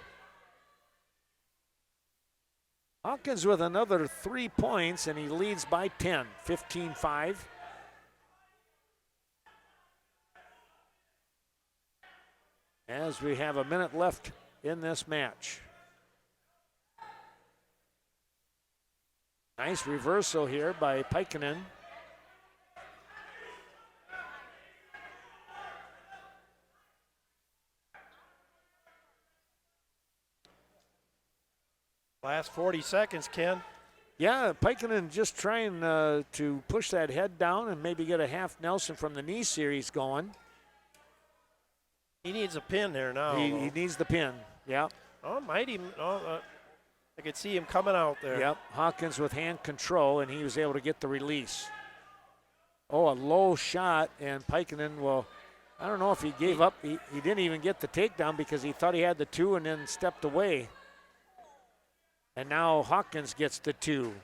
Hawkins with another 3 points, and he leads by 10, 15-5. As we have a minute left in this match. Nice reversal here by Pikkanen. Last 40 seconds, Ken. Yeah, Pikkanen just trying to push that head down and maybe get a half Nelson from the knee series going. He needs a pin there now. He needs the pin, yeah. Oh, might even. I could see him coming out there. Yep, Hawkins with hand control, and he was able to get the release. Oh, a low shot, and Pikkanen, well, I don't know if he gave up. He didn't even get the takedown because he thought he had the 2 and then stepped away. And now Hawkins gets the 2.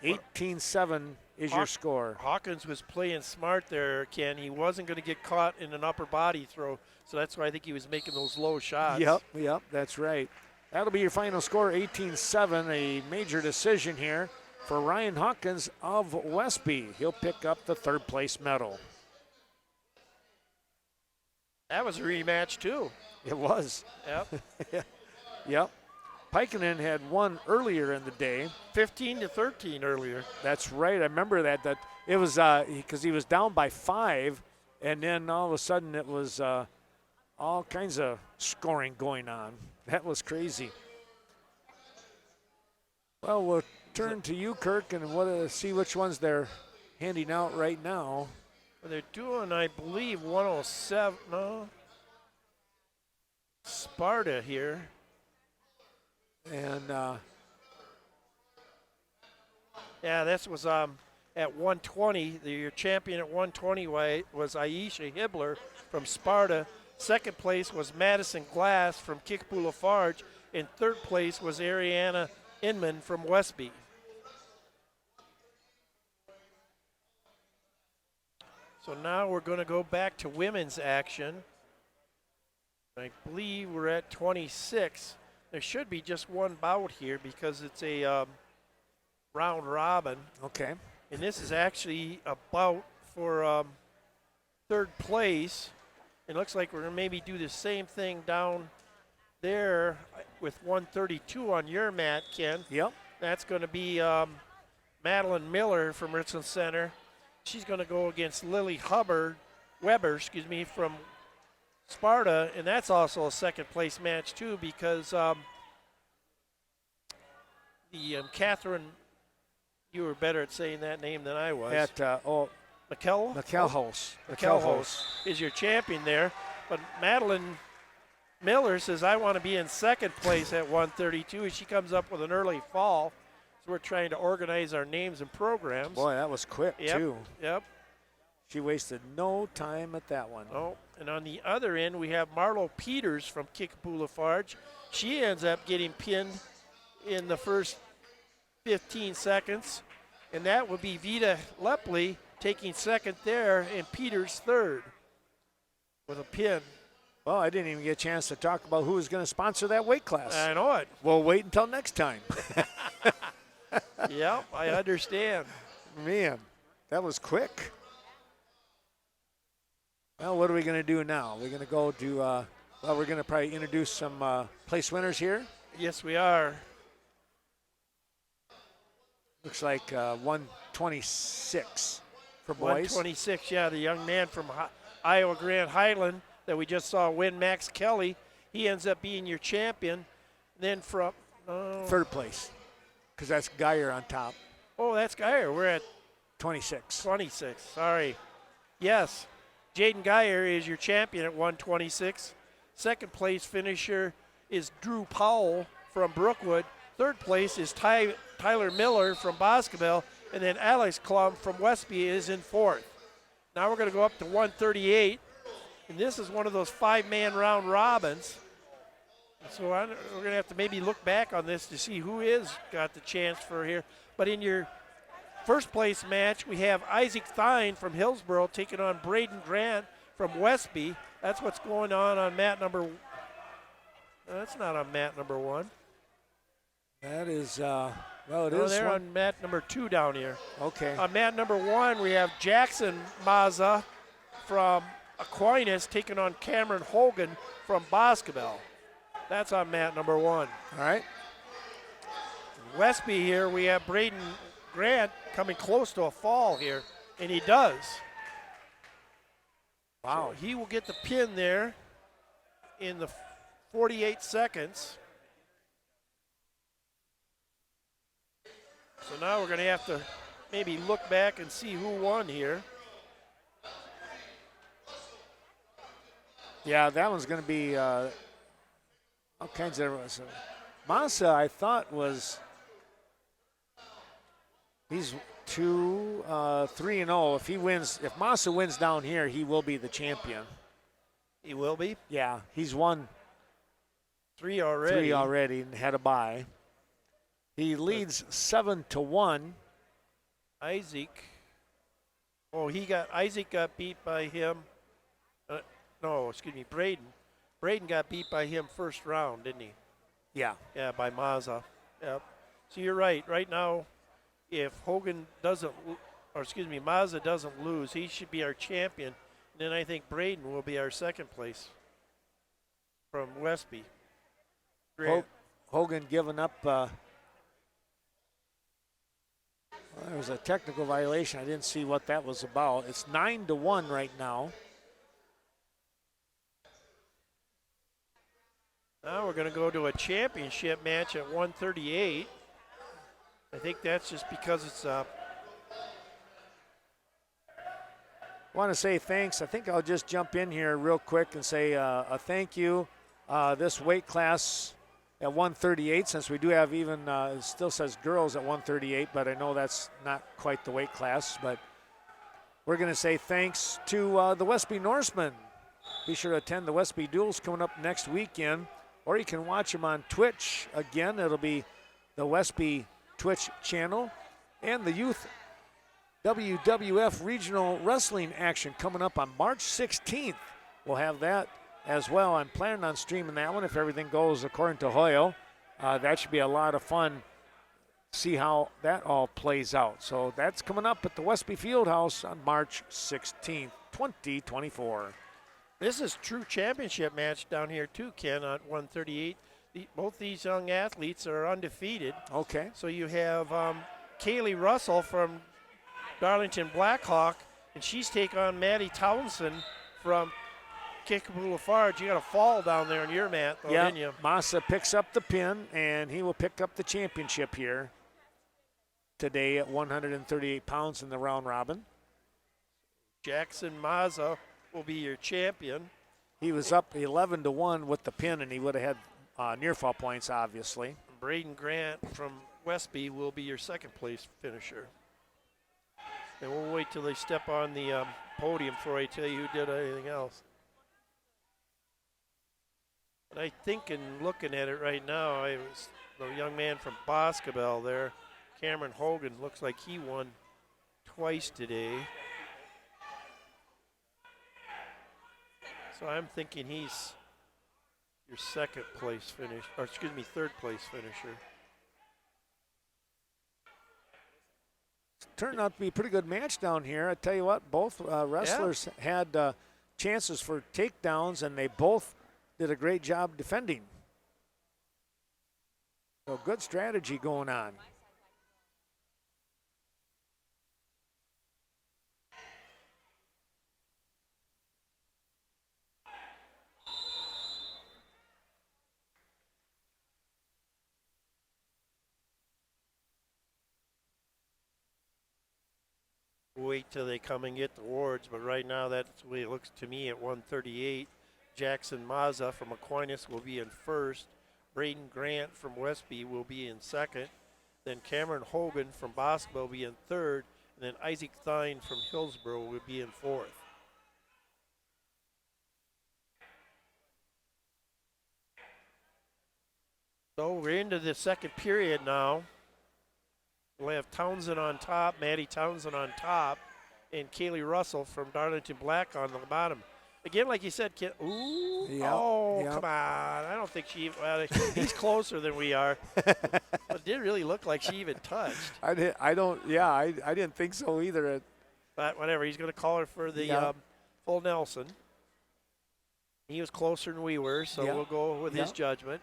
18-7 is your score. Hawkins was playing smart there, Ken. He wasn't going to get caught in an upper body throw, so that's why I think he was making those low shots. Yep, that's right. That'll be your final score, 18-7, a major decision here for Ryan Hawkins of Westby. He'll pick up the 3rd place medal. That was a rematch, too. It was. Yep. Yep. Pikkanen had won earlier in the day. 15-13 earlier. That's right. I remember that it was because he was down by 5, and then all of a sudden it was all kinds of scoring going on. That was crazy. Well, we'll turn to you, Kirk, and see which ones they're handing out right now. Well, they're doing, I believe, 107. No. Sparta here. And yeah, this was at 120. Your champion at 120 was Aisha Hibbler from Sparta. Second place was Madison Glass from Kickapoo Lafarge. And third place was Ariana Inman from Westby. So now we're going to go back to women's action. I believe we're at 26. There should be just one bout here because it's a round robin. Okay. And this is actually a bout for third place. It looks like we're going to maybe do the same thing down there with 132 on your mat, Ken. Yep. That's going to be Madeline Miller from Richland Center. She's going to go against Lily Weber, from Sparta, and that's also a second place match too because Catherine, you were better at saying that name than I was. At McElhouse is your champion there, but Madeline Miller says I want to be in second place at 132, and she comes up with an early fall. So we're trying to organize our names and programs. Boy, that was quick too. Yep. She wasted no time at that one. Oh, and on the other end, we have Marlo Peters from Kickapoo Lafarge. She ends up getting pinned in the first 15 seconds, and that would be Vita Lepley taking second there, and Peters third with a pin. Well, I didn't even get a chance to talk about who was going to sponsor that weight class. I know it. We'll wait until next time. Yep, I understand. Man, that was quick. Well, what are we going to do now? We're going to go to, we're going to probably introduce some place winners here. Yes, we are. Looks like 126 for boys. 126, yeah, the young man from Iowa Grand Highland that we just saw win, Max Kelly. He ends up being your champion. Then from third place, because that's Geyer on top. Oh, that's Geyer. We're at 26. 26, sorry. Yes, Jaden Geyer is your champion at 126. Second place finisher is Drew Powell from Brookwood. Third place is Tyler Miller from Boscobel. And then Alex Klum from Westby is in fourth. Now we're going to go up to 138. And this is one of those five-man round robins. So we're going to have to maybe look back on this to see who is got the chance for here. But in your first place match, we have Isaac Thine from Hillsborough taking on Braden Grant from Westby. That's what's going on mat number. That's not on mat number one. That is, well, it no, is. They're on mat number 2 down here. Okay. On mat number 1, we have Jackson Maza from Aquinas taking on Cameron Hogan from Boscobel. That's on mat number 1. All right. Westby here, we have Braden Grant coming close to a fall here, and he does. Wow. So he will get the pin there in the 48 seconds. So now we're going to have to maybe look back and see who won here. Yeah, that one's going to be all kinds of. Massa, I thought he's 3-0. If he wins, if Massa wins down here, he will be the champion. He will be? Yeah, he's won 3 already. And had a bye. He leads 7-1. Isaac got beat by him. Braden. Braden got beat by him first round, didn't he? Yeah. Yeah, by Maza. Yep. So you're right. Right now, if Maza doesn't lose, he should be our champion. And then I think Braden will be our second place from Westby. Hogan giving up. There was a technical violation. I didn't see what that was about. It's 9-1 right now. Now we're going to go to a championship match at 138. I think that's just because it's I want to say thanks. I think I'll just jump in here real quick and say a thank you. This weight class at 138, since we do have even, it still says girls at 138, but I know that's not quite the weight class. But we're going to say thanks to the Westby Norsemen. Be sure to attend the Westby Duels coming up next weekend, or you can watch them on Twitch. Again, it'll be the Westby Twitch channel and the youth WWF Regional Wrestling action coming up on March 16th. We'll have that as well. I'm planning on streaming that one if everything goes according to Hoyle. That should be a lot of fun. See how that all plays out. So that's coming up at the Westby Fieldhouse on March 16th, 2024. This is true championship match down here too, Ken, on 138. Both these young athletes are undefeated. Okay. So you have Kaylee Russell from Darlington Blackhawk, and she's taking on Maddie Townsend from Kickapoo Lafarge. You got a fall down there on your mat, though, didn't you? Massa picks up the pin, and he will pick up the championship here today at 138 pounds in the round robin. Jackson Mazza will be your champion. He was up 11-1 with the pin, and he would have had near fall points, obviously. Braden Grant from Westby will be your second place finisher. And we'll wait till they step on the podium before I tell you who did anything else. But I think in looking at it right now, I was the young man from Boscobel there, Cameron Hogan, looks like he won twice today. So I'm thinking he's your second place finish, or excuse me, third place finisher. Turned out to be a pretty good match down here. I tell you what, both wrestlers had chances for takedowns, and they both did a great job defending. So good strategy going on. Wait till they come and get the awards, but right now that's the way it looks to me at 138. Jackson Mazza from Aquinas will be in first. Braden Grant from Westby will be in second. Then Cameron Hogan from Bosco will be in third. And then Isaac Thine from Hillsborough will be in fourth. So we're into the second period now. We'll have Townsend on top, Maddie Townsend on top, and Kaylee Russell from Darlington Black on the bottom. Again, like you said, ooh, yep, come on. I don't think he's closer than we are. But it didn't really look like she even touched. I didn't think so either. But whatever, he's going to call her for the full Nelson. He was closer than we were, so we'll go with his judgment.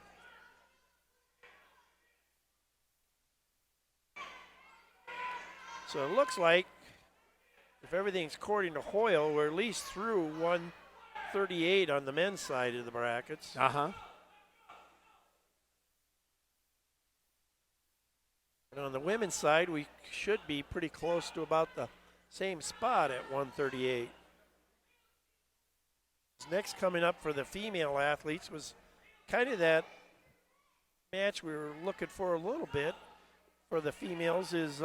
So it looks like, if everything's according to Hoyle, we're at least through 138 on the men's side of the brackets. Uh-huh. And on the women's side, we should be pretty close to about the same spot at 138. Next coming up for the female athletes was kind of that match we were looking for a little bit for the females is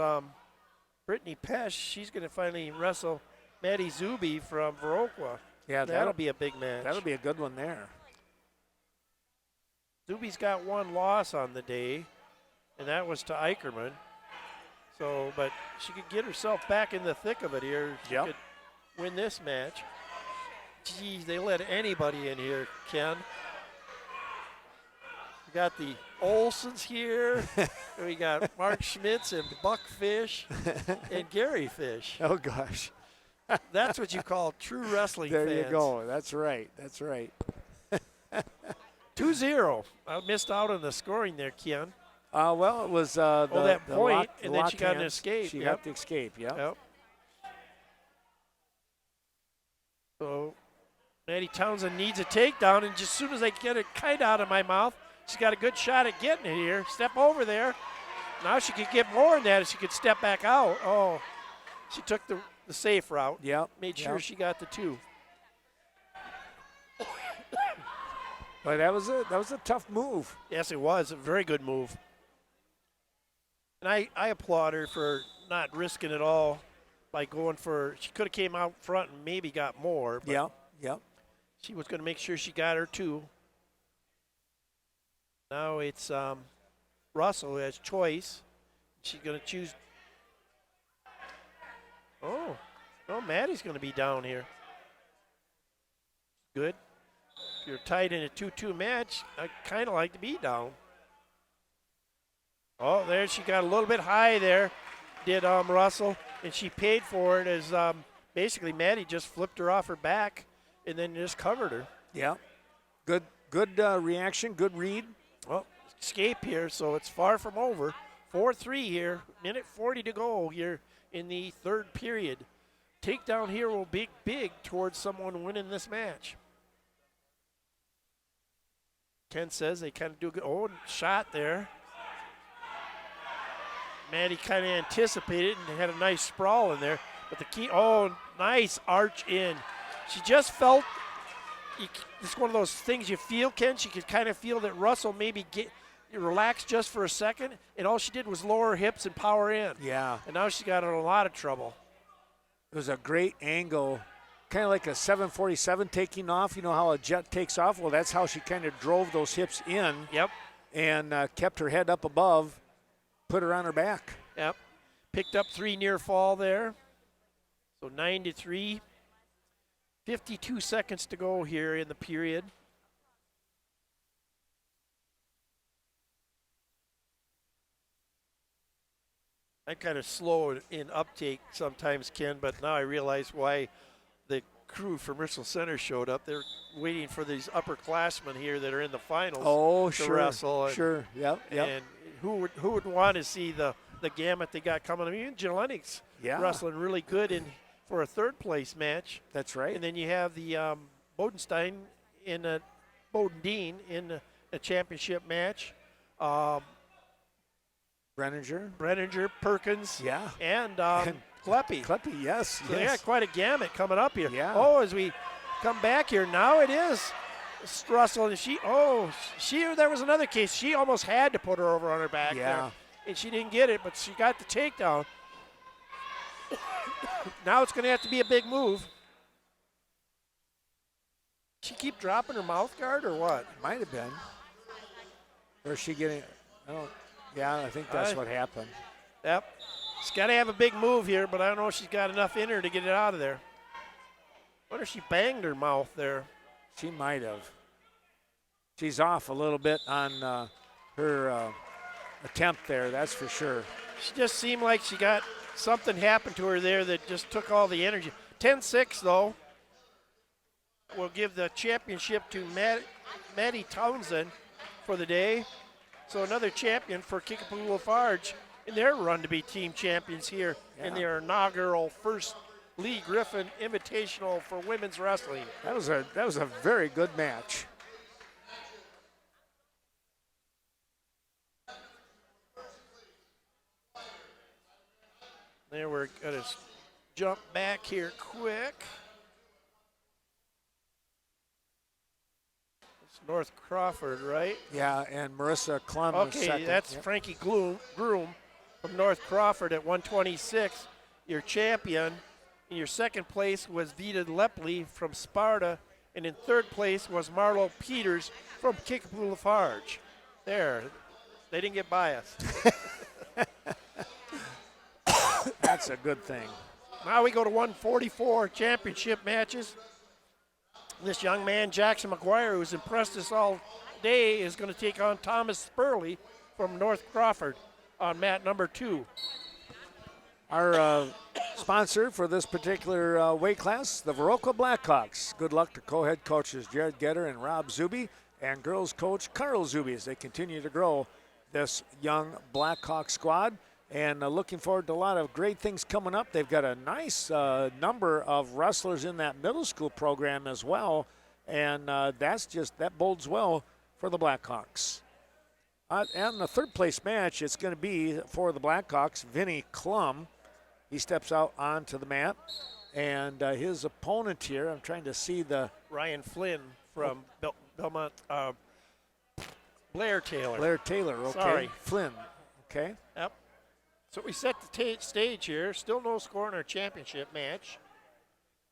Brittany Pesh. She's going to finally wrestle Maddie Zuby from Viroqua. Yeah, that'll be a big match. That'll be a good one there. Zuby's got one loss on the day, and that was to Eicherman. So, but she could get herself back in the thick of it here. She could win this match. Geez, they let anybody in here, Ken. We got the Olsons here. We got Mark Schmitz and Buck Fish and Gary Fish. Oh, gosh. That's what you call true wrestling there fans. There you go. That's right. That's right. 2-0. I missed out on the scoring there, Ken. Well, it was that point, and then she got an escape. She got the escape, yep. So Maddie Townsend needs a takedown, and just as soon as I get it kind of out of my mouth, she's got a good shot at getting it here. Step over there. Now she could get more than that if she could step back out. Oh, she took the safe route. Yep. Made sure she got the two. But that was a tough move. Yes, it was. A very good move. And I applaud her for not risking it all by going for, she could have came out front and maybe got more. But Yep. She was going to make sure she got her two. Now it's Russell who has choice. She's going to choose Oh, Maddie's going to be down here. Good. If you're tied in a 2-2 match, I kind of like to be down. Oh, there she got a little bit high there, did Russell, and she paid for it as basically Maddie just flipped her off her back and then just covered her. Yeah. Good reaction, good read. Well, escape here, so it's far from over. 4-3 here, minute 40 to go here in the third period. Takedown here will be big towards someone winning this match. Ken says they kind of do good. Oh, shot there. Maddie kind of anticipated and had a nice sprawl in there. But the key, nice arch in. She just felt, it's one of those things you feel, Ken. She could kind of feel that Russell maybe relax just for a second, and all she did was lower her hips and power in. Yeah. And now she's got in a lot of trouble. It was a great angle, kind of like a 747 taking off. You know how a jet takes off? Well, that's how she kind of drove those hips in. Yep. And kept her head up above, put her on her back. Yep. Picked up 3 near fall there. So 9-3. 52 seconds to go here in the period. I'm kind of slow in uptake sometimes, Ken, but now I realize why the crew from Bristol Center showed up. They're waiting for these upperclassmen here that are in the finals to wrestle. And, sure, yep. And who would want to see the gamut they got coming? I mean, Jelenics wrestling really good for a third place match. That's right. And then you have the Bodenstein Bodendien in a championship match. Brenninger, Perkins, and Kleppe. Kleppe, yes. So they got quite a gamut coming up here. Yeah. Oh, as we come back here, now it is Russell, and there was another case. She almost had to put her over on her back there, and she didn't get it, but she got the takedown. Now it's going to have to be a big move. She keep dropping her mouth guard or what? Might have been. Or is she getting, I think that's what happened. Yep. She's got to have a big move here, but I don't know if she's got enough in her to get it out of there. I wonder if she banged her mouth there. She might have. She's off a little bit on her attempt there, that's for sure. She just seemed like she got something happened to her there that just took all the energy. 10-6, though. We'll give the championship to Maddie Townsend for the day. So another champion for Kickapoo Lafarge in their run to be team champions here in their inaugural first Lee Griffin Invitational for women's wrestling. That was a very good match. There we're going to jump back here quick. North Crawford, right? Yeah, and Marissa Klum. Okay, that's Frankie Groom from North Crawford at 126, your champion. In your second place was Vita Lepley from Sparta, and in third place was Marlo Peters from Kickapoo Lafarge. There, they didn't get biased. That's a good thing. Now we go to 144 championship matches. This young man, Jackson McGuire, who's impressed us all day, is going to take on Thomas Spurley from North Crawford on mat number 2. Our sponsor for this particular weight class, the Viroqua Blackhawks. Good luck to co-head coaches Jared Getter and Rob Zuby, and girls coach Carl Zuby as they continue to grow this young Blackhawk squad. And looking forward to a lot of great things coming up. They've got a nice number of wrestlers in that middle school program as well. And that bodes well for the Blackhawks. And the third place match, it's going to be for the Blackhawks, Vinnie Klum. He steps out onto the mat. And his opponent here, I'm trying to see the... Ryan Flynn from Belmont, Blair Taylor. Blair Taylor, okay. Sorry. Flynn, okay. Yep. So we set the stage here. Still no score in our championship match.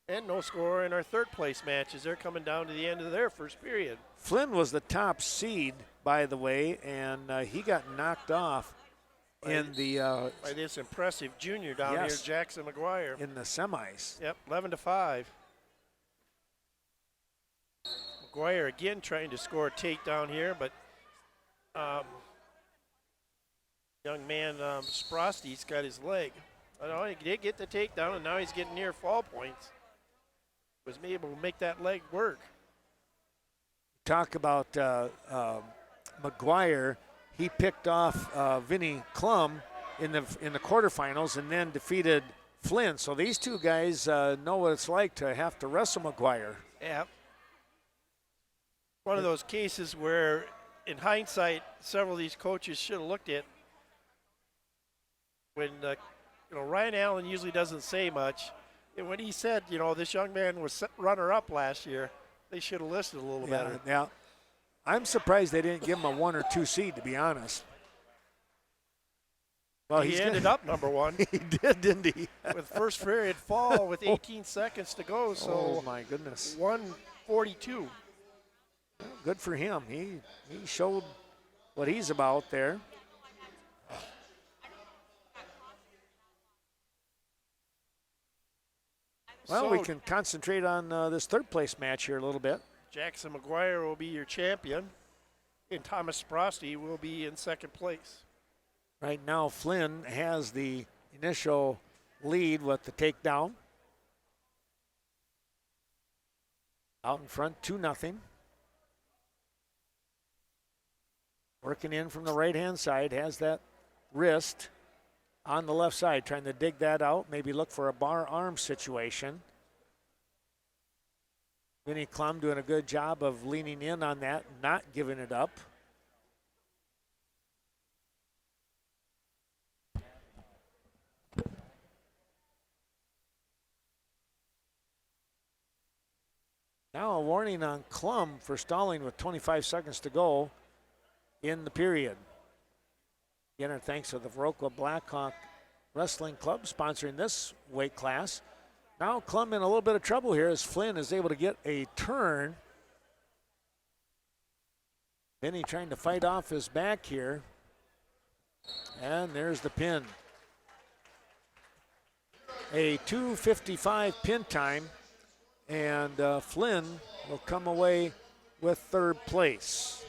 And no score in our third place matches. They're coming down to the end of their first period. Flynn was the top seed, by the way, and he got knocked off in the by this impressive junior down here, Jackson McGuire. In the semis. Yep, 11-5. McGuire again trying to score a takedown here, but young man Sprosty's got his leg. I know he did get the takedown, and now he's getting near fall points. Was able to make that leg work. Talk about McGuire. He picked off Vinny Klum in the quarterfinals and then defeated Flynn. So these two guys know what it's like to have to wrestle McGuire. Yeah. One of those cases where, in hindsight, several of these coaches should have looked at when Ryan Allen usually doesn't say much. And when he said, this young man was runner-up last year, they should have listened a little better. Yeah. I'm surprised they didn't give him a 1 or 2 seed, to be honest. Well, he ended up number 1. He did, didn't he? With first period fall with 18 seconds to go. So oh, my goodness. 142. Good for him. He showed what he's about there. Well, so we can concentrate on this third place match here a little bit. Jackson McGuire will be your champion, and Thomas Sprosty will be in second place. Right now, Flynn has the initial lead with the takedown. Out in front, 2-0. Working in from the right-hand side, has that wrist on the left side, trying to dig that out, maybe look for a bar arm situation. Vinny Klum doing a good job of leaning in on that, not giving it up. Now a warning on Klum for stalling with 25 seconds to go in the period. Again, our thanks to the Viroqua Blackhawk Wrestling Club sponsoring this weight class. Now Klum in a little bit of trouble here as Flynn is able to get a turn. Vinny trying to fight off his back here. And there's the pin. A 2:55 pin time, and Flynn will come away with third place.